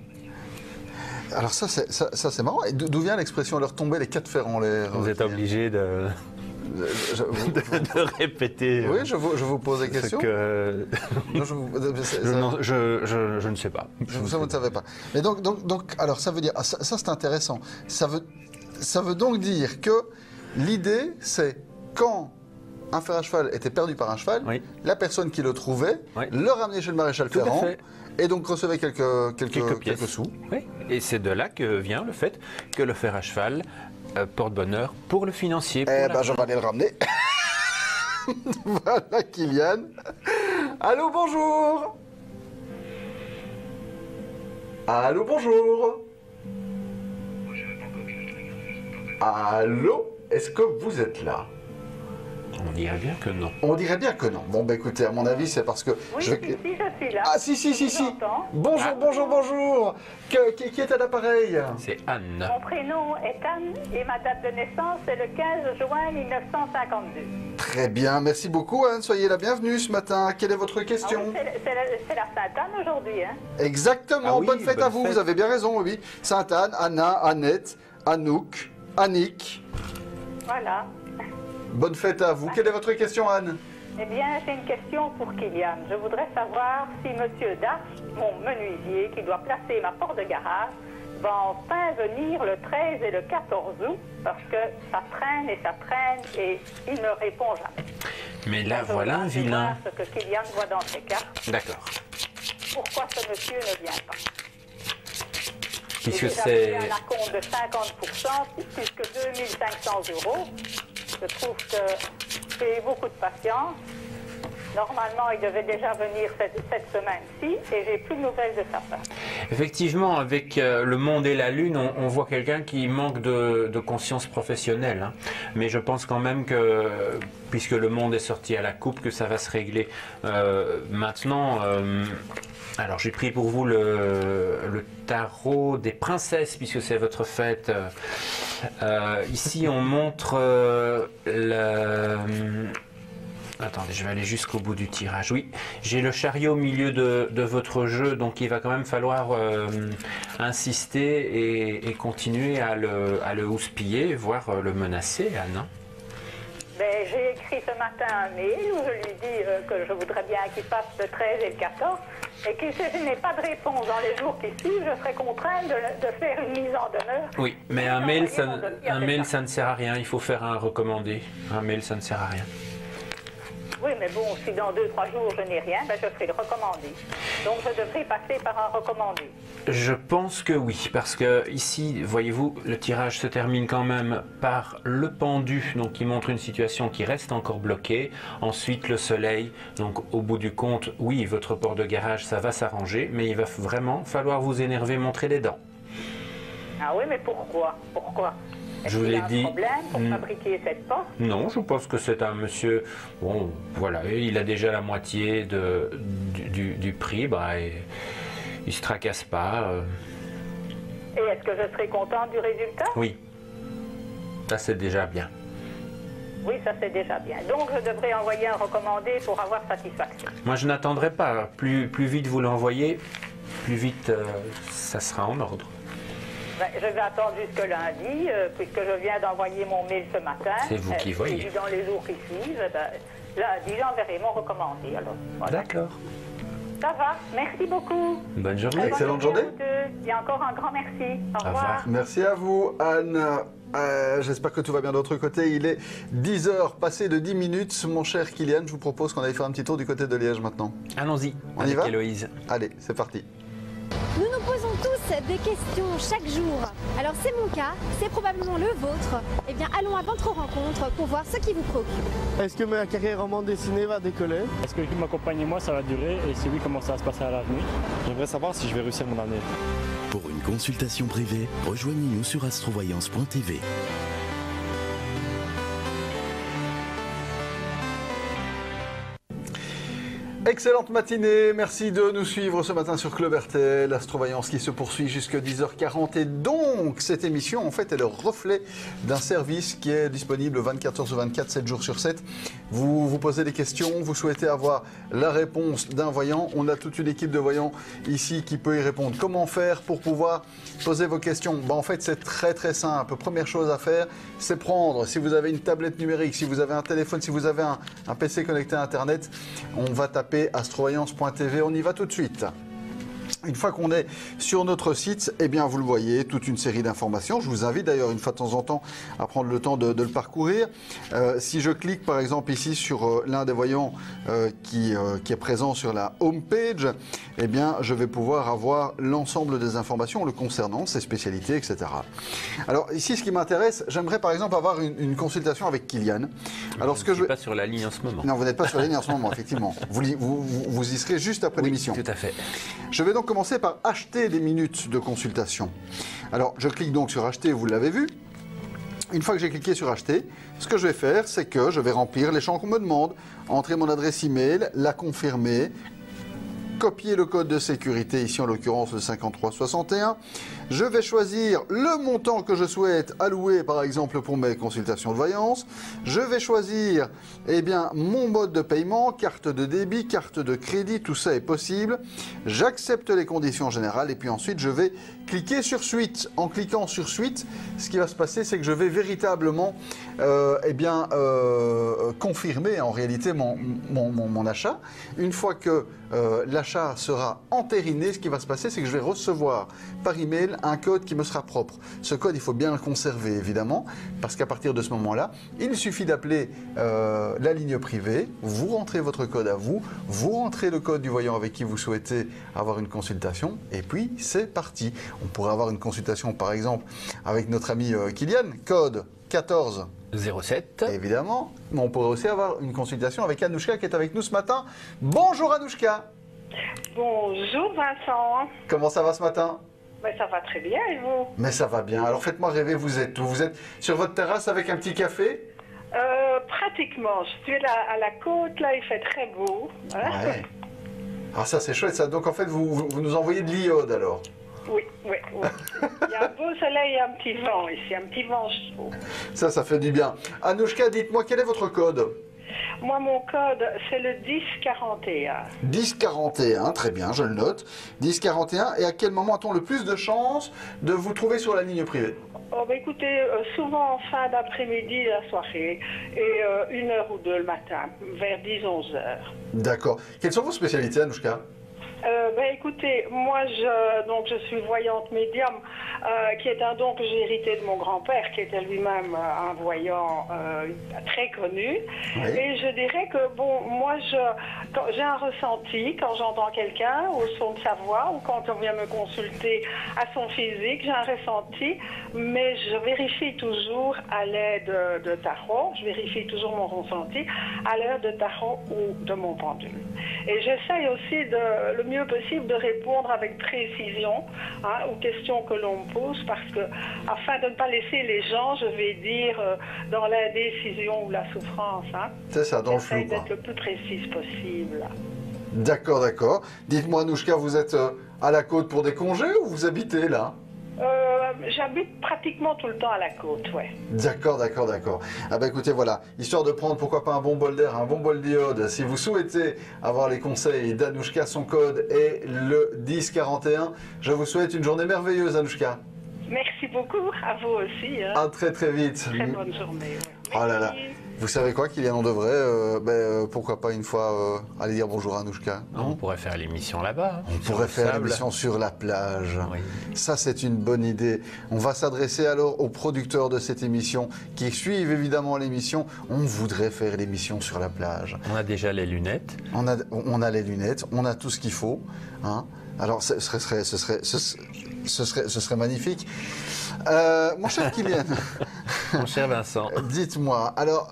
Alors ça c'est marrant. Et d'où vient l'expression leur tomber les quatre fers en l'air? Vous êtes obligé de répéter. Oui, je vous pose des questions. Non, je ne sais pas. Ça, vous ne savez pas. Mais donc, alors ça veut dire, ça c'est intéressant. Ça veut donc dire que l'idée, c'est quand un fer à cheval était perdu par un cheval, oui, la personne qui le trouvait oui, le ramenait chez le maréchal ferrant et donc recevait quelques sous. Oui. Et c'est de là que vient le fait que le fer à cheval porte bonheur pour le financier. Eh ben, je vais aller le ramener. Voilà, Kylian. Allô, bonjour. Allô, bonjour. Allô, est-ce que vous êtes là? On dirait bien que non. On dirait bien que non. Bon, bah écoutez, à mon avis, c'est parce que... Oui, je suis là. Ah, si. Bonjour. Qui est à l'appareil? C'est Anne. Mon prénom est Anne et ma date de naissance est le 15 juin 1952. Très bien, merci beaucoup Anne. Soyez la bienvenue ce matin. Quelle est votre question? Ah oui, c'est la Sainte-Anne aujourd'hui, hein? Exactement, bonne fête à vous, vous avez bien raison, oui. Sainte-Anne, Anna, Annette, Anouk, Annick. Voilà. Bonne fête à vous. Quelle est votre question, Anne? Eh bien, j'ai une question pour Kylian. Je voudrais savoir si Monsieur Darche, mon menuisier, qui doit placer ma porte de garage, va enfin venir le 13 et le 14 août, parce que ça traîne et il ne répond jamais. Mais là, voilà un vilain. Ce que Kylian voit dans ses cartes. D'accord. Pourquoi ce monsieur ne vient pas? Puisque c'est... un acompte de 50%, puisque 2500 €. Je trouve que j'ai beaucoup de patience. Normalement, il devait déjà venir cette semaine-ci et j'ai plus de nouvelles de sa part. Effectivement, avec Le Monde et la Lune, on voit quelqu'un qui manque de conscience professionnelle. Hein. Mais je pense quand même que, puisque Le Monde est sorti à la coupe, que ça va se régler. Maintenant, alors j'ai pris pour vous le tarot des princesses, puisque c'est votre fête. Ici, on montre Attendez, je vais aller jusqu'au bout du tirage. Oui, j'ai le chariot au milieu de votre jeu, donc il va quand même falloir insister et continuer à le houspiller, voire le menacer, Anne. Ben, j'ai écrit ce matin un mail où je lui dis que je voudrais bien qu'il passe le 13 et le 14 et que si je n'ai pas de réponse dans les jours qui suivent, je serai contrainte de faire une mise en demeure. Oui, mais un mail, ça ne sert à rien, il faut faire un recommandé. Un mail, ça ne sert à rien. Oui, mais bon, si dans 2-3 jours je n'ai rien, ben je ferai le recommandé. Donc je devrais passer par un recommandé. Je pense que oui, parce que ici, voyez-vous, le tirage se termine quand même par le pendu, donc qui montre une situation qui reste encore bloquée. Ensuite, le soleil, donc au bout du compte, oui, votre port de garage, ça va s'arranger, mais il va vraiment falloir vous énerver, montrer les dents. Ah oui, mais pourquoi? Je vous l'ai dit. Il y a un problème pour fabriquer cette porte? Non, je pense que c'est un monsieur, bon, voilà, il a déjà la moitié du prix, bah, et il ne se tracasse pas. Et est-ce que je serai contente du résultat? Oui, ça c'est déjà bien. Oui, ça c'est déjà bien. Donc je devrais envoyer un recommandé pour avoir satisfaction. Moi je n'attendrai pas, plus vite vous l'envoyez, plus vite ça sera en ordre. Ben, je vais attendre jusque lundi, puisque je viens d'envoyer mon mail ce matin. C'est vous qui voyez. Et dans les jours qui suivent, ben, lundi, j'enverrai mon recommandé. Alors, voilà. D'accord. Ça va, merci beaucoup. Bonne journée. Excellente journée. Et encore un grand merci. Au revoir. Merci à vous, Anne. J'espère que tout va bien de l'autre côté. Il est 10h, passé de 10 minutes. Mon cher Kylian, je vous propose qu'on aille faire un petit tour du côté de Liège maintenant. Allons-y. On y va, Héloïse. Allez, c'est parti. Nous nous posons tous des questions chaque jour. Alors c'est mon cas, c'est probablement le vôtre. Eh bien allons à votre rencontre pour voir ce qui vous préoccupe. Est-ce que ma carrière en bande dessinée va décoller? Est-ce que l'équipe m'accompagne et moi, ça va durer? Et si oui, comment ça va se passer à l'avenir? J'aimerais savoir si je vais réussir mon année. Pour une consultation privée, rejoignez-nous sur astrovoyance.tv. Excellente matinée, merci de nous suivre ce matin sur Club RTL, l'astrovoyance qui se poursuit jusqu'à 10h40 et donc cette émission en fait est le reflet d'un service qui est disponible 24 h sur 24, 7 jours sur 7. Vous vous posez des questions, vous souhaitez avoir la réponse d'un voyant, on a toute une équipe de voyants ici qui peut y répondre. Comment faire pour pouvoir poser vos questions? En fait c'est très simple, première chose à faire c'est prendre, si vous avez une tablette numérique, si vous avez un téléphone, si vous avez un PC connecté à internet, on va taper astrovoyance.tv, on y va tout de suite. Une fois qu'on est sur notre site, eh bien vous le voyez, toute une série d'informations. Je vous invite d'ailleurs une fois de temps en temps à prendre le temps de le parcourir. Si je clique par exemple ici sur l'un des voyants qui est présent sur la home page, eh bien je vais pouvoir avoir l'ensemble des informations le concernant, ses spécialités, etc. Alors ici, ce qui m'intéresse, j'aimerais par exemple avoir une consultation avec Kylian. Alors ce que je suis pas sur la ligne en ce moment. Non, vous n'êtes pas sur la ligne en ce moment, effectivement. Vous y serez juste après l'émission. Tout à fait. Je vais donc commencer par acheter des minutes de consultation. Alors, je clique donc sur acheter, vous l'avez vu. Une fois que j'ai cliqué sur acheter, ce que je vais faire, c'est que je vais remplir les champs qu'on me demande, entrer mon adresse email, la confirmer, copier le code de sécurité, ici en l'occurrence le 5361. Je vais choisir le montant que je souhaite allouer, par exemple, pour mes consultations de voyance. Je vais choisir, eh bien, mon mode de paiement, carte de débit, carte de crédit, tout ça est possible. J'accepte les conditions générales et puis ensuite, je vais cliquer sur Suite. En cliquant sur Suite, ce qui va se passer, c'est que je vais véritablement, confirmer en réalité mon achat. Une fois que l'achat sera entériné, ce qui va se passer, c'est que je vais recevoir par email un code qui me sera propre. Ce code, il faut bien le conserver, évidemment, parce qu'à partir de ce moment-là, il suffit d'appeler la ligne privée, vous rentrez votre code à vous, vous rentrez le code du voyant avec qui vous souhaitez avoir une consultation, et puis c'est parti. On pourrait avoir une consultation, par exemple, avec notre ami Kylian, code 14 07. Évidemment, mais on pourrait aussi avoir une consultation avec Anouchka qui est avec nous ce matin. Bonjour Anouchka. Bonjour Vincent. Comment ça va ce matin? Mais ça va très bien et vous? Mais ça va bien. Alors faites-moi rêver, vous êtes où? Vous êtes sur votre terrasse avec un petit café? Pratiquement. Je suis là à la côte, là il fait très beau. Hein? Ouais. Ah ça c'est chouette ça. Donc en fait vous nous envoyez de l'iode alors? Oui. Il y a un beau soleil et un petit vent ici, un petit vent chaud. Ça fait du bien. Anouchka, dites-moi quel est votre code? Moi, mon code, c'est le 1041. 1041, très bien, je le note. 1041, et à quel moment a-t-on le plus de chances de vous trouver sur la ligne privée? Écoutez, souvent en fin d'après-midi, la soirée, et 1h ou 2 le matin, vers 10-11h. D'accord. Quelles sont vos spécialités, Anouchka? Écoutez, moi je suis voyante médium, qui est un don que j'ai hérité de mon grand-père, qui était lui-même un voyant très connu. Oui. Et je dirais que moi quand j'ai un ressenti quand j'entends quelqu'un au son de sa voix ou quand on vient me consulter à son physique, j'ai un ressenti, mais je vérifie toujours à l'aide de tarot, je vérifie toujours mon ressenti à l'aide de tarot ou de mon pendule. Et j'essaye aussi le mieux possible de répondre avec précision aux questions que l'on me pose, parce que afin de ne pas laisser les gens, je vais dire, dans l'indécision ou la souffrance. C'est ça, dans le flou. J'essaye d'être le plus précise possible. D'accord, d'accord. Dites-moi, Anouchka, vous êtes à la côte pour des congés ou vous habitez là? J'habite pratiquement tout le temps à la côte, ouais. D'accord, d'accord, d'accord. Ah bah écoutez, voilà, histoire de prendre pourquoi pas un bon bol d'air, un bon bol d'iode, si vous souhaitez avoir les conseils d'Anouchka, son code est le 1041. Je vous souhaite une journée merveilleuse, Anouchka. Merci beaucoup, à vous aussi. À très très vite. Très bonne journée. Ouais. Oh là là. Vous savez quoi, Kylian, on devrait, pourquoi pas une fois aller dire bonjour à Anouchka. On pourrait faire l'émission là-bas. On pourrait faire l'émission sur la plage. Oui. Ça, c'est une bonne idée. On va s'adresser alors aux producteurs de cette émission qui suivent évidemment l'émission. On voudrait faire l'émission sur la plage. On a déjà les lunettes. On a les lunettes, on a tout ce qu'il faut. Hein. Alors, ce serait magnifique. Mon cher Kylian. Mon cher Vincent. Dites-moi, alors,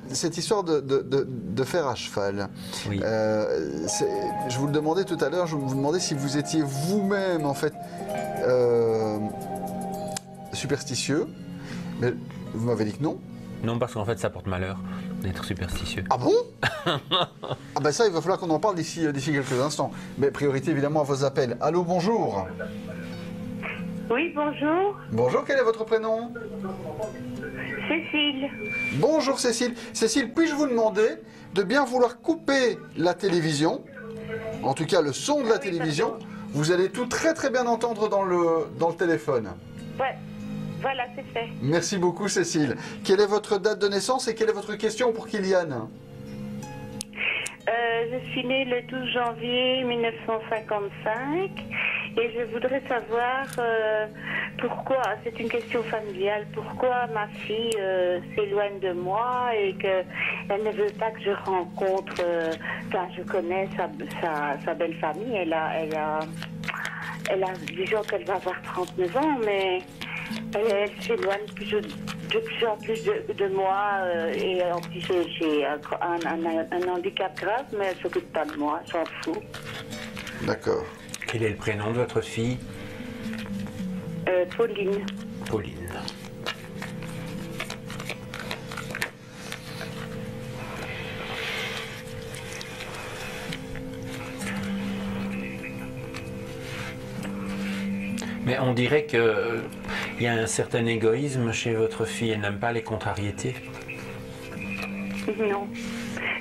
cette histoire de fer à cheval, oui. Je vous le demandais tout à l'heure, je vous demandais si vous étiez vous-même, en fait, superstitieux, mais vous m'avez dit que non. Non, parce qu'en fait, ça porte malheur d'être superstitieux. Ah bon? Ah ben ça, il va falloir qu'on en parle d'ici quelques instants. Mais priorité, évidemment, à vos appels. Allô, bonjour. Oui, bonjour. Bonjour, quel est votre prénom? Cécile. Bonjour, Cécile. Cécile, puis-je vous demander de bien vouloir couper la télévision, en tout cas le son de la télévision. Pardon. Vous allez tout très très bien entendre dans le téléphone. Ouais. Voilà, c'est fait. Merci beaucoup, Cécile. Quelle est votre date de naissance et quelle est votre question pour Kylian? Je suis née le 12 janvier 1955 et je voudrais savoir pourquoi, c'est une question familiale, pourquoi ma fille s'éloigne de moi et qu'elle ne veut pas que je rencontre, je connais sa belle famille, elle a disons qu'elle va avoir 39 ans, mais elle s'éloigne de plus en plus de moi et en plus j'ai un handicap grave, mais elle ne s'occupe pas de moi, elle s'en fout. D'accord. Quel est le prénom de votre fille? Pauline. Pauline. Mais on dirait qu'il y a un certain égoïsme chez votre fille. Elle n'aime pas les contrariétés. Non.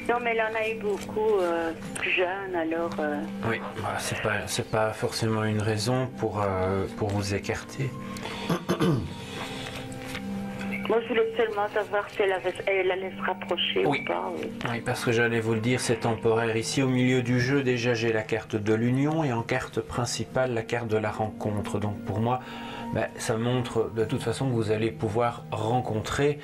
Non, mais elle en a eu beaucoup plus jeune, alors... Oui, bah, c'est pas forcément une raison pour vous écarter. Moi, je voulais seulement savoir si elle allait se rapprocher ou pas. Oui, parce que j'allais vous le dire, c'est temporaire. Ici, au milieu du jeu, déjà, j'ai la carte de l'union et en carte principale, la carte de la rencontre. Donc, pour moi, ça montre de toute façon que vous allez pouvoir rencontrer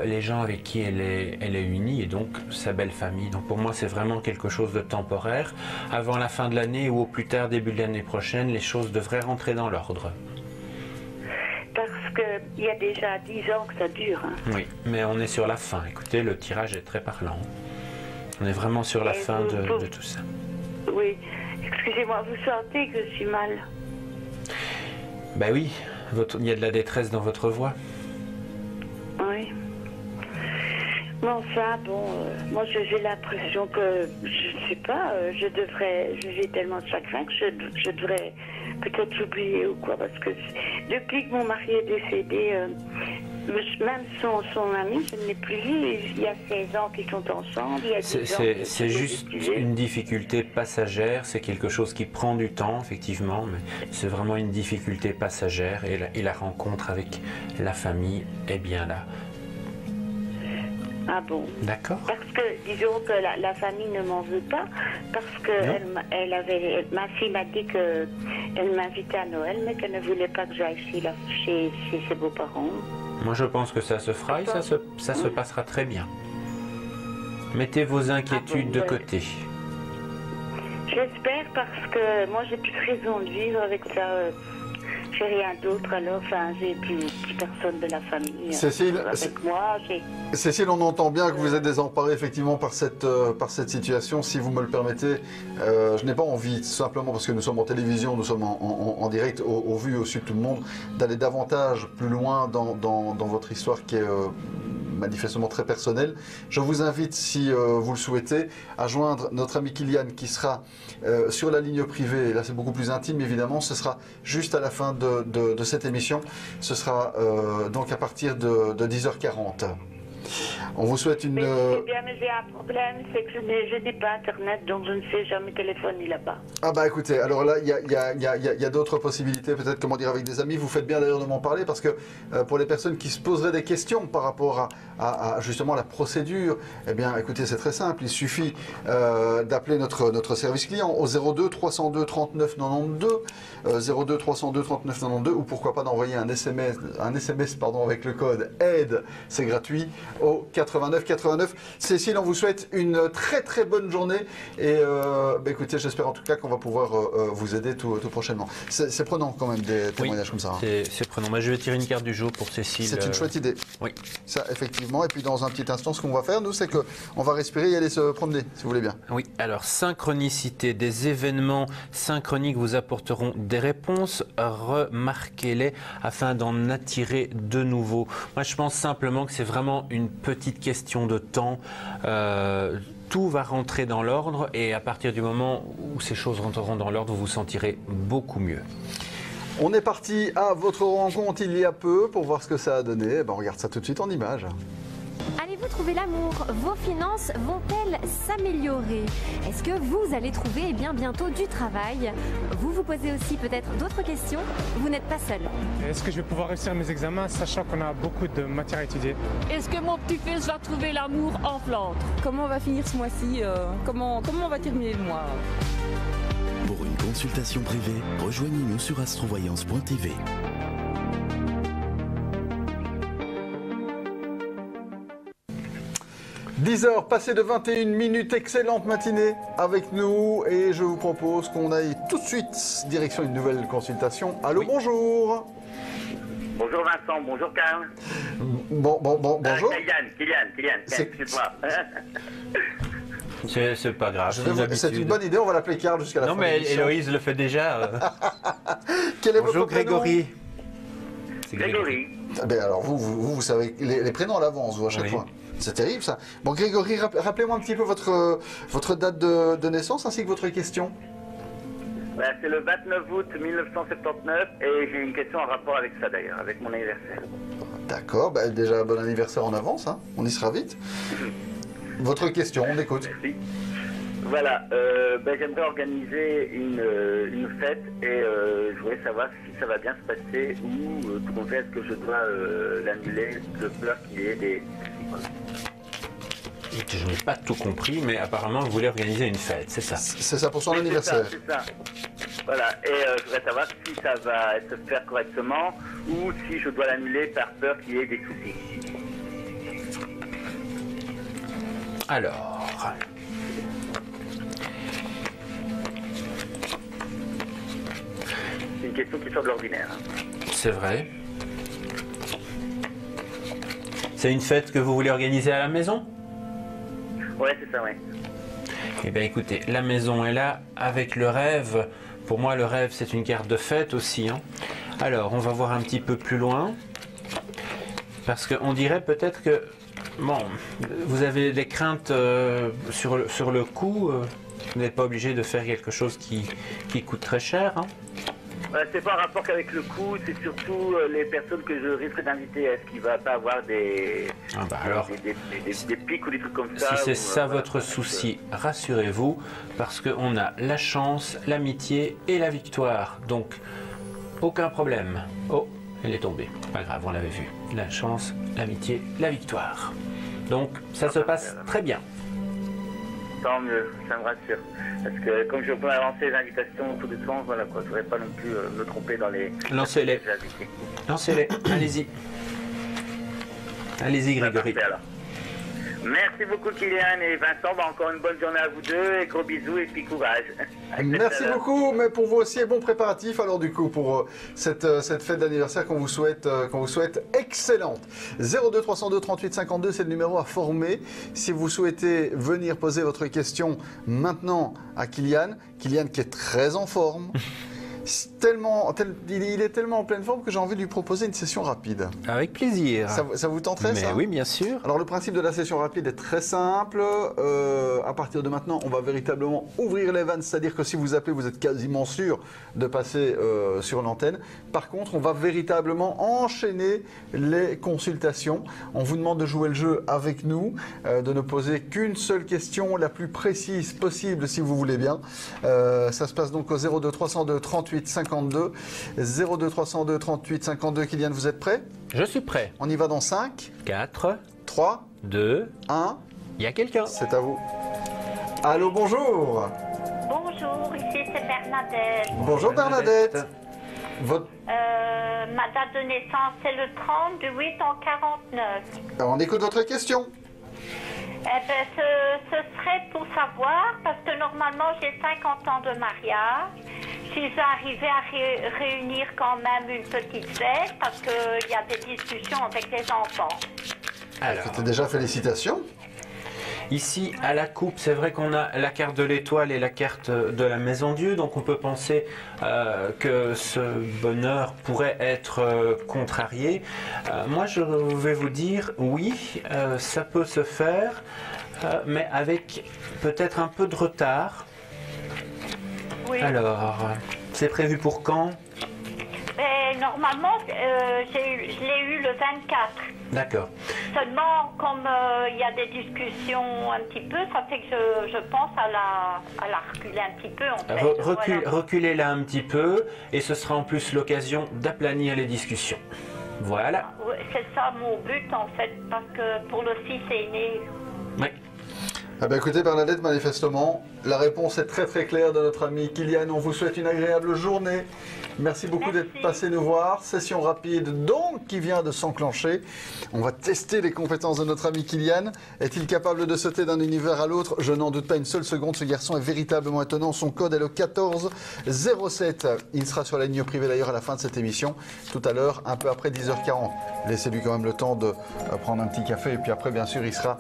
les gens avec qui elle est unie et donc sa belle famille. Donc, pour moi, c'est vraiment quelque chose de temporaire. Avant la fin de l'année ou au plus tard, début de l'année prochaine, les choses devraient rentrer dans l'ordre. Parce qu'il y a déjà 10 ans que ça dure. Hein. Oui, mais on est sur la fin. Écoutez, le tirage est très parlant. On est vraiment sur la fin de tout ça. Oui. Excusez-moi, vous sentez que je suis mal? Ben oui, il y a de la détresse dans votre voix. Oui. Mais enfin, moi j'ai l'impression que, je ne sais pas, j'ai tellement de chagrin que je devrais peut-être l'oublier ou quoi, parce que depuis que mon mari est décédé, même son ami, je ne l'ai plus vu, il y a 16 ans qu'ils sont ensemble, il y a 10 ans. C'est juste une difficulté passagère, c'est quelque chose qui prend du temps, effectivement, mais c'est vraiment une difficulté passagère et la rencontre avec la famille est bien là. Ah bon? D'accord. Parce que, disons que la famille ne m'en veut pas, parce que ma fille m'a dit qu'elle m'invitait à Noël, mais qu'elle ne voulait pas que j'aille chez ses beaux-parents. Moi, je pense que ça se fera et ça se passera très bien. Mettez vos inquiétudes de côté. J'espère, parce que moi, j'ai plus de raison de vivre avec ça. J'ai rien d'autre, alors, enfin, j'ai plus personne de la famille Cécile, avec moi. Cécile, on entend bien que vous êtes désemparée effectivement par cette situation. Si vous me le permettez, je n'ai pas envie, tout simplement parce que nous sommes en télévision, nous sommes en direct, au vu et au su de tout le monde, d'aller davantage plus loin dans votre histoire qui est manifestement très personnelle. Je vous invite, si vous le souhaitez, à joindre notre ami Kylian qui sera sur la ligne privée. Et là, c'est beaucoup plus intime, évidemment. Ce sera juste à la fin de cette émission. Ce sera donc à partir de 10h40. On vous souhaite une... Mais j'ai un problème, c'est que je n'ai pas Internet, donc je ne sais jamais téléphoner là-bas. Ah bah écoutez, alors là, il y a d'autres possibilités, peut-être, comment dire, avec des amis. Vous faites bien d'ailleurs de m'en parler, parce que pour les personnes qui se poseraient des questions par rapport à justement la procédure, eh bien, écoutez, c'est très simple. Il suffit d'appeler notre service client au 02 302 39 92, 02 302 39 92, ou pourquoi pas d'envoyer un SMS avec le code AIDE, c'est gratuit, au 89 89. Cécile, on vous souhaite une très très bonne journée et bah écoutez, j'espère en tout cas qu'on va pouvoir vous aider tout prochainement. C'est prenant quand même des témoignages comme ça. Hein. C'est prenant. Moi, je vais tirer une carte du jour pour Cécile. C'est une chouette idée. Oui. Ça, effectivement. Et puis dans un petit instant, ce qu'on va faire, nous, c'est qu'on va respirer et aller se promener, si vous voulez bien. Oui. Alors, synchronicité, des événements synchroniques vous apporteront des réponses. Remarquez-les afin d'en attirer de nouveaux. Moi, je pense simplement que c'est vraiment une petite question de temps. Tout va rentrer dans l'ordre et à partir du moment où ces choses rentreront dans l'ordre, vous vous sentirez beaucoup mieux. On est parti à votre rencontre il y a peu pour voir ce que ça a donné. Ben, on regarde ça tout de suite en images. Allez-vous trouver l'amour? Vos finances vont-elles s'améliorer? Est-ce que vous allez trouver bientôt du travail? Vous vous posez aussi peut-être d'autres questions? Vous n'êtes pas seul. Est-ce que je vais pouvoir réussir mes examens sachant qu'on a beaucoup de matière à étudier? Est-ce que mon petit-fils va trouver l'amour en Flandre? Comment on va finir ce mois-ci? Comment on va terminer le mois? Pour une consultation privée, rejoignez-nous sur astrovoyance.tv. 10h passées de 21 minutes, excellente matinée avec nous et je vous propose qu'on aille tout de suite direction une nouvelle consultation. Allô, oui. Bonjour. Bonjour Vincent, bonjour Karl. Bonjour. Kylian, excuse-moi. C'est pas grave. C'est une bonne idée, on va l'appeler Karl jusqu'à la fin. Non mais Héloïse le fait déjà. Quel est bonjour votre prénom? Grégory. Grégory. Ben alors vous savez les prénoms à l'avance, vous, à chaque fois. C'est terrible ça. Bon Grégory, rappelez-moi un petit peu votre date de naissance ainsi que votre question. Ben, c'est le 29 août 1979 et j'ai une question en rapport avec ça d'ailleurs, avec mon anniversaire. D'accord, ben, déjà bon anniversaire en avance, hein. On y sera vite. Votre question, on écoute. Merci. Voilà, ben, j'aimerais organiser une fête et je voulais savoir si ça va bien se passer ou tout compte fait, est-ce que je dois l'annuler de peur qu'il y ait des... Je n'ai pas tout compris, mais apparemment vous voulez organiser une fête, c'est ça? C'est ça pour son anniversaire. C'est ça. Voilà, et je voudrais savoir si ça va se faire correctement ou si je dois l'annuler par peur qu'il y ait des soucis. Alors... C'est une question qui sort de l'ordinaire. C'est vrai. C'est une fête que vous voulez organiser à la maison? Ouais, c'est ça, ouais. Eh bien écoutez, la maison est là avec le rêve. Pour moi, le rêve, c'est une carte de fête aussi. Hein. Alors, on va voir un petit peu plus loin. Parce qu'on dirait peut-être que... Bon, vous avez des craintes sur le coût. Vous n'êtes pas obligé de faire quelque chose qui coûte très cher. Hein. C'est pas en rapport qu'avec le coût, c'est surtout les personnes que je risque d'inviter. Est-ce qu'il va pas avoir des pics ou des trucs comme ça? Si c'est ça votre souci, rassurez-vous, parce qu'on a la chance, l'amitié et la victoire. Donc, aucun problème. Oh, elle est tombée. Pas grave, on l'avait vu. La chance, l'amitié, la victoire. Donc ça se passe très bien. Tant mieux, ça me rassure. Parce que comme je peux avancer les invitations tout doucement, voilà quoi, je ne voudrais pas non plus me tromper dans les... Lancez-les. Lancez-les, allez-y. Allez-y Grégory. Parfait, alors. Merci beaucoup Kylian et Vincent, encore une bonne journée à vous deux et gros bisous et puis courage. Merci beaucoup, mais pour vous aussi et bon préparatif alors du coup pour cette fête d'anniversaire qu'on vous souhaite excellente. 02 302 38 52 c'est le numéro à former si vous souhaitez venir poser votre question maintenant à Kylian qui est très en forme. Il est tellement en pleine forme que j'ai envie de lui proposer une session rapide. Avec plaisir. Ça vous tenterait ça? Oui, bien sûr. Alors le principe de la session rapide est très simple. À partir de maintenant, on va véritablement ouvrir les vannes, c'est-à-dire que si vous appelez, vous êtes quasiment sûr de passer sur l'antenne. Par contre, on va véritablement enchaîner les consultations. On vous demande de jouer le jeu avec nous, de ne poser qu'une seule question, la plus précise possible si vous voulez bien. Ça se passe donc au 02 302 38 52. 02 302 38 52. Kylian, vous êtes prêt? Je suis prêt. On y va dans 5, 4, 3, 2, 1. Il y a quelqu'un. C'est à vous. Allô, bonjour. Bonjour, ici c'est Bernadette. Bonjour Bernadette. Ma date de naissance c'est le 30 du 8 en 49. Alors, on écoute votre question. Eh ben, ce serait pour savoir, parce que normalement j'ai 50 ans de mariage, si j'arrivais à réunir quand même une petite fête, parce qu'il y a des discussions avec les enfants. Alors, c'était déjà félicitations. Ici, à la coupe, c'est vrai qu'on a la carte de l'étoile et la carte de la Maison Dieu, donc on peut penser que ce bonheur pourrait être contrarié. Moi, je vais vous dire, oui, ça peut se faire, mais avec peut-être un peu de retard. Oui. Alors, c'est prévu pour quand? Normalement, je l'ai eu le 24. D'accord. Seulement, comme il y a des discussions un petit peu, ça fait que je pense à la reculer un petit peu. En fait. Voilà. Reculez-la un petit peu, et ce sera en plus l'occasion d'aplanir les discussions. Voilà. C'est ça mon but, en fait, parce que pour le fils aîné... Oui. Ah ben écoutez Bernadette, manifestement, la réponse est très très claire de notre ami Kylian. On vous souhaite une agréable journée. Merci beaucoup d'être passé nous voir. Session rapide donc qui vient de s'enclencher. On va tester les compétences de notre ami Kylian. Est-il capable de sauter d'un univers à l'autre? Je n'en doute pas une seule seconde. Ce garçon est véritablement étonnant. Son code est le 1407. Il sera sur la ligne privée d'ailleurs à la fin de cette émission. Tout à l'heure, un peu après 10h40. Laissez-lui quand même le temps de prendre un petit café et puis après bien sûr il sera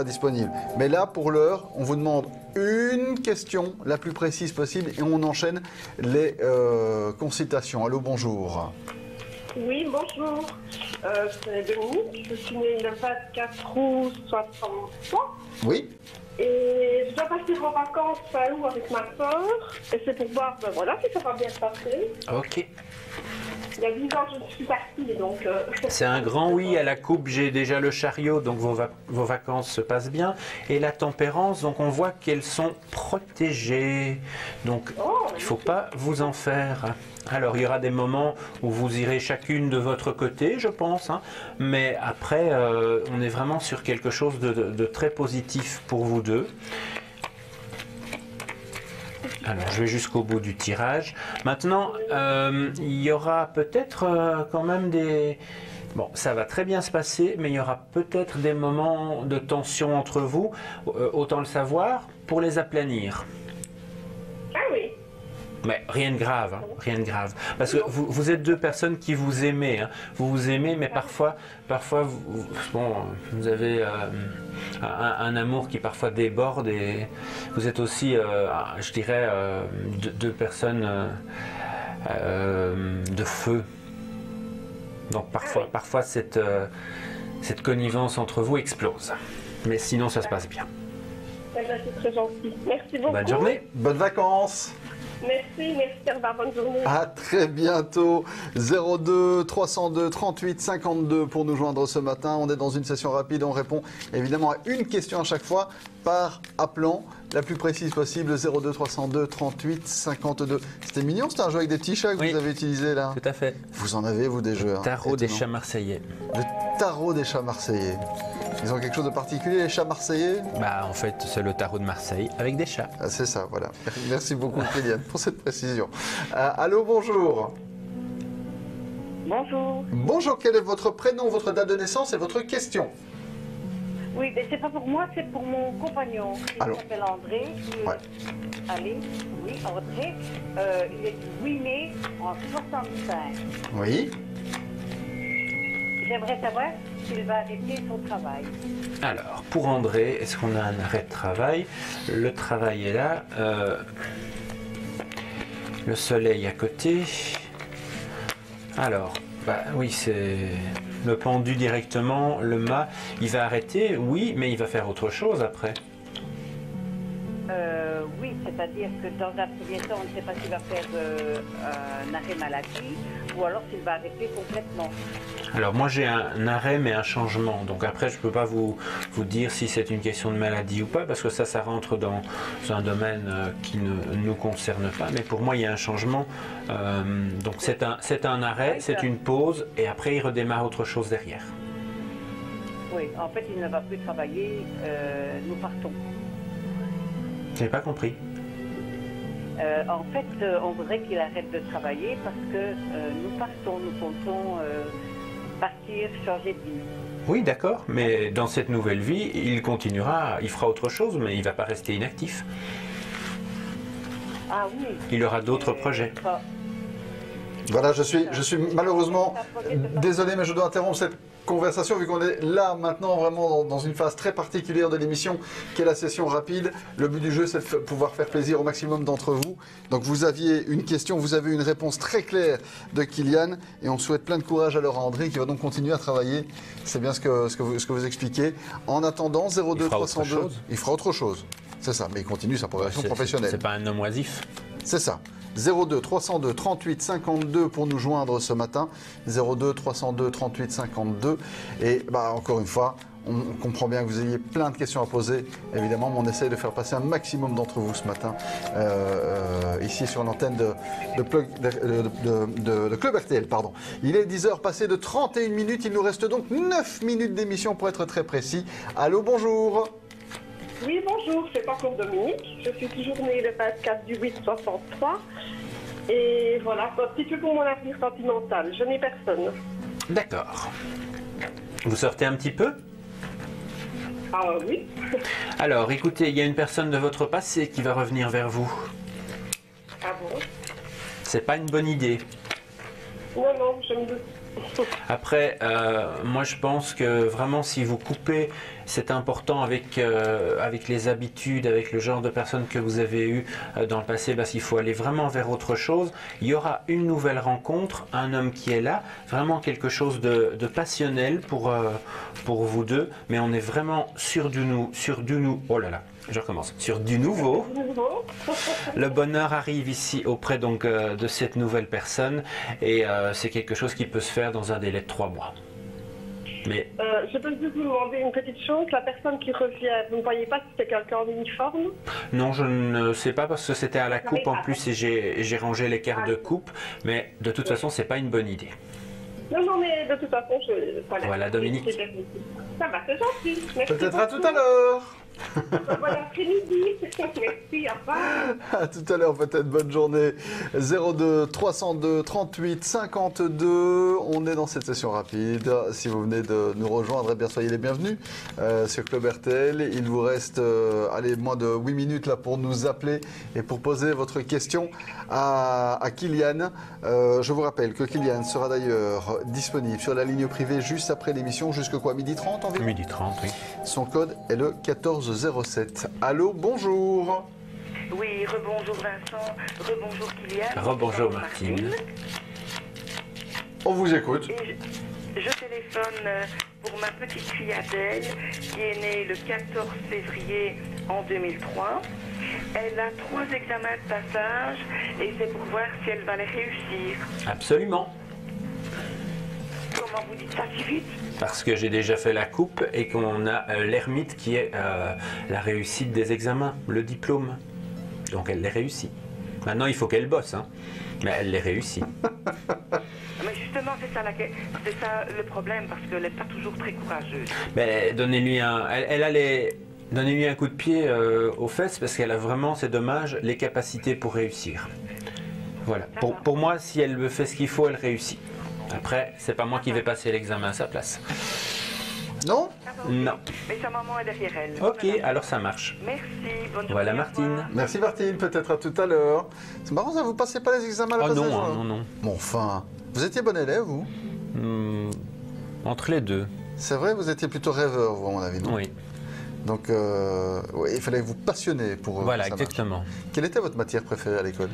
disponible. Mais là pour l'heure, on vous demande une question la plus précise possible et on enchaîne les consultations. Allô, bonjour. Oui, bonjour. C'est Dominique. Je suis née le 24 août 63. Oui. Et je dois partir en vacances fin août avec ma soeur. Et c'est pour voir, ben voilà, si ça va bien se passer. Ok. Il y a 10 ans que je suis partie, donc... C'est un grand oui à la coupe, j'ai déjà le chariot, donc vos vacances se passent bien. Et la tempérance, donc on voit qu'elles sont protégées. Donc il ne faut pas vous en faire. Alors il y aura des moments où vous irez chacune de votre côté, je pense. Hein, mais après, on est vraiment sur quelque chose de très positif pour vous deux. Alors, je vais jusqu'au bout du tirage. Maintenant, il y aura peut-être quand même des... Bon, ça va très bien se passer, mais il y aura peut-être des moments de tension entre vous. Autant le savoir, pour les aplanir. Ah oui. Mais rien de grave, hein, rien de grave. Parce que vous êtes deux personnes qui vous aimez. Hein. Vous vous aimez, mais parfois vous avez un amour qui parfois déborde et vous êtes aussi, je dirais, deux personnes de feu. Donc parfois cette connivence entre vous explose. Mais sinon, ça se passe bien. C'est très gentil. Merci beaucoup. Bonne journée. Bonnes vacances. Merci, au revoir, bonne journée. À très bientôt. 02 302 38 52 pour nous joindre ce matin. On est dans une session rapide. On répond évidemment à une question à chaque fois par appelant la plus précise possible. 02 302 38 52. C'était mignon, c'était un jeu avec des petits chats que vous avez utilisé là. Tout à fait. Vous en avez, vous, des jeux. Tarot des chats marseillais. Le tarot des chats marseillais. Ils ont quelque chose de particulier, les chats marseillais? Bah, en fait, c'est le tarot de Marseille avec des chats. Ah, c'est ça, voilà. Merci beaucoup, Kylian, pour cette précision. Allô, bonjour. Bonjour. Bonjour, quel est votre prénom, votre date de naissance et votre question? Oui, mais c'est pas pour moi, c'est pour mon compagnon. Il s'appelle André. Allez, oui, André. Il est du 8 mai en 65. Oui. J'aimerais savoir s'il va arrêter son travail. Alors, pour André, est-ce qu'on a un arrêt de travail? Le travail est là. Le soleil à côté. Alors, bah oui, c'est le pendu directement, le mât. Il va arrêter, oui, mais il va faire autre chose après. Oui, c'est-à-dire que dans un premier temps, on ne sait pas s'il va faire un arrêt maladie ou alors s'il va arrêter complètement. Alors moi j'ai un arrêt mais un changement, donc après je ne peux pas vous dire si c'est une question de maladie ou pas, parce que ça rentre dans un domaine qui ne nous concerne pas, mais pour moi il y a un changement, donc c'est un arrêt, c'est une pause, et après il redémarre autre chose derrière. Oui, en fait il ne va plus travailler, nous partons. Je n'ai pas compris. En fait, on voudrait qu'il arrête de travailler parce que nous partons, nous comptons partir, changer de vie. Oui, d'accord, mais dans cette nouvelle vie, il continuera, il fera autre chose, mais il ne va pas rester inactif. Ah oui. Il aura d'autres projets. Voilà, je suis malheureusement désolé, mais je dois interrompre cette conversation vu qu'on est là maintenant vraiment dans une phase très particulière de l'émission qui est la session rapide. Le but du jeu, c'est de pouvoir faire plaisir au maximum d'entre vous. Donc vous aviez une question, vous avez une réponse très claire de Kylian et on souhaite plein de courage alors à André qui va donc continuer à travailler. C'est bien ce que vous expliquez. En attendant, 02 302, il fera autre chose. C'est ça, mais il continue sa progression professionnelle. C'est pas un homme oisif. C'est ça. 02 302 38 52 pour nous joindre ce matin. 02 302 38 52. Et bah, encore une fois, on comprend bien que vous ayez plein de questions à poser. Évidemment, on essaye de faire passer un maximum d'entre vous ce matin ici sur l'antenne de Club RTL. Pardon. Il est 10h passé de 31 minutes. Il nous reste donc 9 minutes d'émission pour être très précis. Allô, bonjour. Oui, bonjour, c'est encore Dominique. Je suis toujours née le 24 du 8 63. Et voilà, un petit peu pour mon avenir sentimental. Je n'ai personne. D'accord. Vous sortez un petit peu? Ah oui. Alors, écoutez, il y a une personne de votre passé qui va revenir vers vous. Ah bon? C'est pas une bonne idée. Non, non, je me doute. Après, moi je pense que vraiment si vous coupez, c'est important avec les habitudes, avec le genre de personnes que vous avez eu dans le passé, parce qu'il faut aller vraiment vers autre chose. Il y aura une nouvelle rencontre, un homme qui est là, vraiment quelque chose de passionnel pour vous deux, mais on est vraiment sur du oh là là, je recommence, sur du nouveau. Le bonheur arrive ici auprès donc de cette nouvelle personne et c'est quelque chose qui peut se faire dans un délai de 3 mois. Mais je peux juste vous demander une petite chose, la personne qui revient, vous ne voyez pas si c'est quelqu'un en uniforme? Non, je ne sais pas parce que c'était à la coupe en plus et j'ai rangé les cartes de coupe, mais de toute façon c'est pas une bonne idée. Non, non, mais de toute façon, Voilà, Dominique. Ça va, c'est gentil. Peut-être à tout à l'heure. Bon après-midi. Merci, au revoir. À tout à l'heure, peut-être. Bonne journée. 02 302 38 52. On est dans cette session rapide. Si vous venez de nous rejoindre, eh bien, soyez les bienvenus sur Club RTL. Il vous reste moins de 8 minutes là, pour nous appeler et pour poser votre question à Kylian. Je vous rappelle que Kylian sera d'ailleurs disponible sur la ligne privée juste après l'émission, jusqu'à quoi, 12h30 environ? 12h30, oui. Son code est le 1407. Allô, bonjour. Oui, rebonjour Vincent, rebonjour Kylian. Rebonjour Martine. On vous écoute. Et je téléphone pour ma petite fille Adèle, qui est née le 14 février en 2003. Elle a 3 examens de passage et c'est pour voir si elle va les réussir. Absolument. Comment vous dites ça si vite? Parce que j'ai déjà fait la coupe et qu'on a l'ermite qui est la réussite des examens, le diplôme. Donc elle les réussit. Maintenant il faut qu'elle bosse, hein. Mais elle les réussit. Mais justement, c'est ça le problème, parce qu'elle n'est pas toujours très courageuse. Mais donnez-lui donnez-lui un coup de pied aux fesses, parce qu'elle a vraiment, c'est dommage, les capacités pour réussir. Voilà. Pour moi, si elle fait ce qu'il faut, elle réussit. Après, c'est pas moi qui vais passer l'examen à sa place. Non? Non. Mais sa maman est derrière elle. Ok, alors ça marche. Merci, bonne journée. Voilà Martine. Merci Martine, peut-être à tout à l'heure. C'est marrant, ça, vous passez pas les examens à la passage? Non. Bon, enfin, vous étiez bon élève, vous? Entre les deux. C'est vrai, vous étiez plutôt rêveur, vous, à mon avis, non? Oui. Donc, ouais, il fallait vous passionner pour... Voilà, ça exactement. marche. Quelle était votre matière préférée à l'école?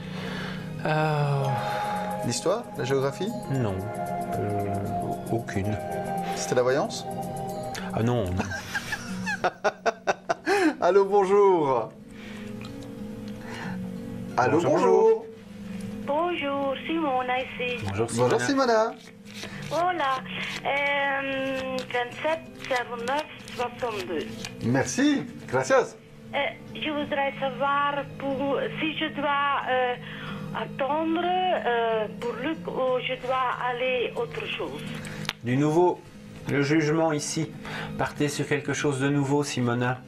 L'histoire? La géographie? Non, aucune. C'était la voyance? Ah non. Allô, bonjour. Allô, bonjour. Bonjour, Simona ici. Bonjour Simona. Bonjour Simona. Voilà, 27 09 62. Merci, gracias. Je voudrais savoir si je dois attendre pour Luc ou je dois aller autre chose. Du nouveau, le jugement ici. Partez sur quelque chose de nouveau, Simona.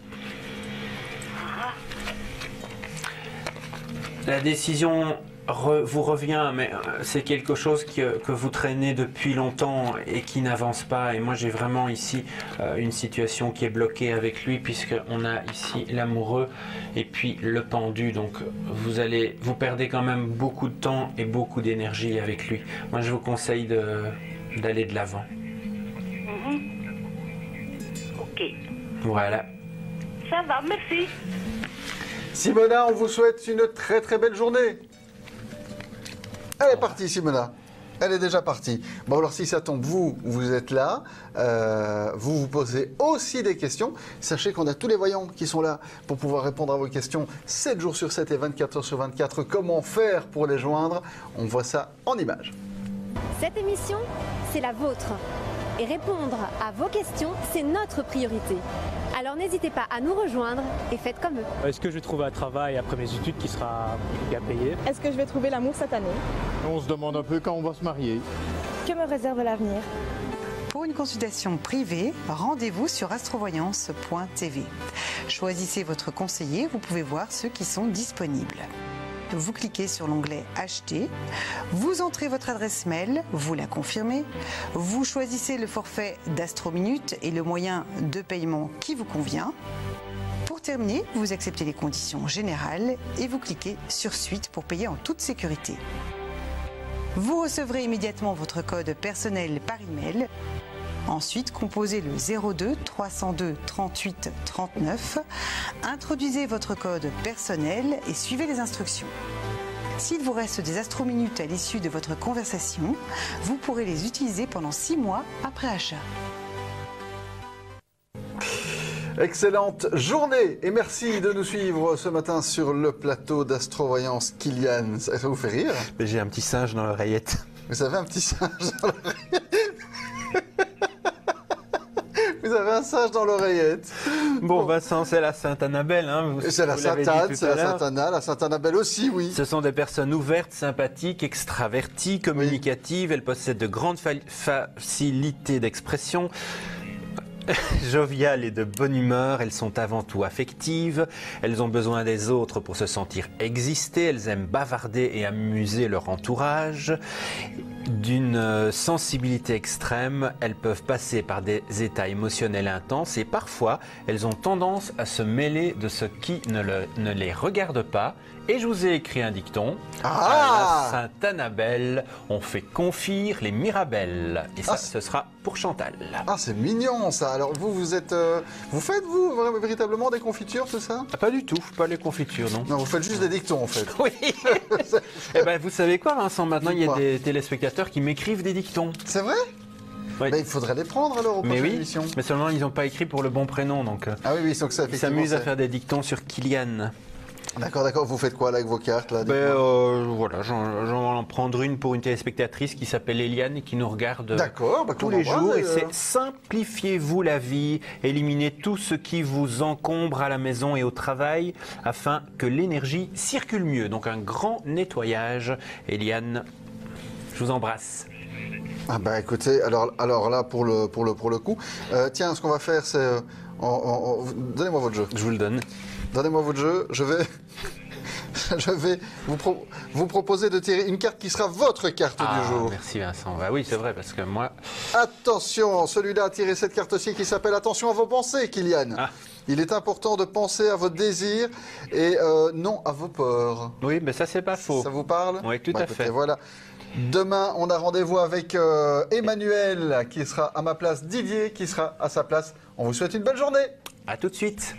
La décision vous revient, mais c'est quelque chose que vous traînez depuis longtemps et qui n'avance pas. Et moi, j'ai vraiment ici une situation qui est bloquée avec lui, puisqu'on a ici l'amoureux et puis le pendu. Donc, vous perdez quand même beaucoup de temps et beaucoup d'énergie avec lui. Moi, je vous conseille d'aller de l'avant. Ok. Voilà. Ça va, merci. Simona, on vous souhaite une très très belle journée. Elle est partie, Simona. Elle est déjà partie. Bon, alors si ça tombe, vous êtes là. Vous vous posez aussi des questions. Sachez qu'on a tous les voyants qui sont là pour pouvoir répondre à vos questions 7 jours sur 7 et 24 heures sur 24. Comment faire pour les joindre? On voit ça en images. Cette émission, c'est la vôtre. Et répondre à vos questions, c'est notre priorité. Alors n'hésitez pas à nous rejoindre et faites comme eux. Est-ce que je vais trouver un travail après mes études qui sera bien payé? Est-ce que je vais trouver l'amour cette année? On se demande un peu quand on va se marier. Que me réserve l'avenir? Pour une consultation privée, rendez-vous sur astrovoyance.tv. Choisissez votre conseiller, vous pouvez voir ceux qui sont disponibles. Vous cliquez sur l'onglet Acheter, vous entrez votre adresse mail, vous la confirmez, vous choisissez le forfait d'Astrominute et le moyen de paiement qui vous convient. Pour terminer, vous acceptez les conditions générales et vous cliquez sur Suite pour payer en toute sécurité. Vous recevrez immédiatement votre code personnel par email. Ensuite, composez le 02 302 38 39, introduisez votre code personnel et suivez les instructions. S'il vous reste des astrominutes à l'issue de votre conversation, vous pourrez les utiliser pendant 6 mois après achat. Excellente journée et merci de nous suivre ce matin sur le plateau d'Astrovoyance. Kylian, ça vous fait rire? J'ai un petit singe dans l'oreillette. Vous avez un petit singe dans l'oreillette? Vous avez un singe dans l'oreillette. Bon, Vincent, c'est la Sainte-Annabelle. Hein, c'est la Sainte-Anne, c'est la Sainte-Anna, la Sainte-Annabelle aussi, oui. Ce sont des personnes ouvertes, sympathiques, extraverties, communicatives. Elles possèdent de grandes facilités d'expression. Joviales et de bonne humeur, elles sont avant tout affectives, elles ont besoin des autres pour se sentir exister, elles aiment bavarder et amuser leur entourage. D'une sensibilité extrême, elles peuvent passer par des états émotionnels intenses et parfois elles ont tendance à se mêler de ce qui ne les regarde pas. Et je vous ai écrit un dicton. À la Sainte-Annabelle, on fait confire les mirabelles. Et ça, ce sera pour Chantal. Ah, c'est mignon ça. Alors vous faites véritablement des confitures, tout ça? Pas du tout, pas les confitures, non. Non, vous faites juste des dictons en fait. Oui. Eh ben, vous savez quoi, Vincent? Maintenant, il y a des téléspectateurs qui m'écrivent des dictons. C'est vrai? Oui. Ben, il faudrait les prendre alors aux prochaines émissions. Mais seulement ils n'ont pas écrit pour le bon prénom, donc. Ah oui, donc ça. Ils s'amusent à faire des dictons sur Kylian. D'accord. Vous faites quoi là avec vos cartes là? Voilà, j'en vais en prendre une pour une téléspectatrice qui s'appelle Eliane et qui nous regarde tous les jours. Et c'est simplifiez-vous la vie, éliminez tout ce qui vous encombre à la maison et au travail afin que l'énergie circule mieux. Donc un grand nettoyage. Eliane, je vous embrasse. Ah bah écoutez, alors là, pour le coup, tiens, ce qu'on va faire, c'est... donnez-moi votre jeu. Je vous le donne. Donnez-moi votre jeu, je vais vous proposer de tirer une carte qui sera votre carte du jour. Merci Vincent. Bah oui, c'est vrai, parce que moi... Attention, celui-là a tiré cette carte-ci qui s'appelle « Attention à vos pensées », Kylian. Il est important de penser à vos désirs et non à vos peurs. Oui, mais ça, c'est pas faux. Ça vous parle? Oui, tout à fait. Voilà. Demain, on a rendez-vous avec Emmanuel qui sera à ma place, Didier qui sera à sa place. On vous souhaite une belle journée. À tout de suite.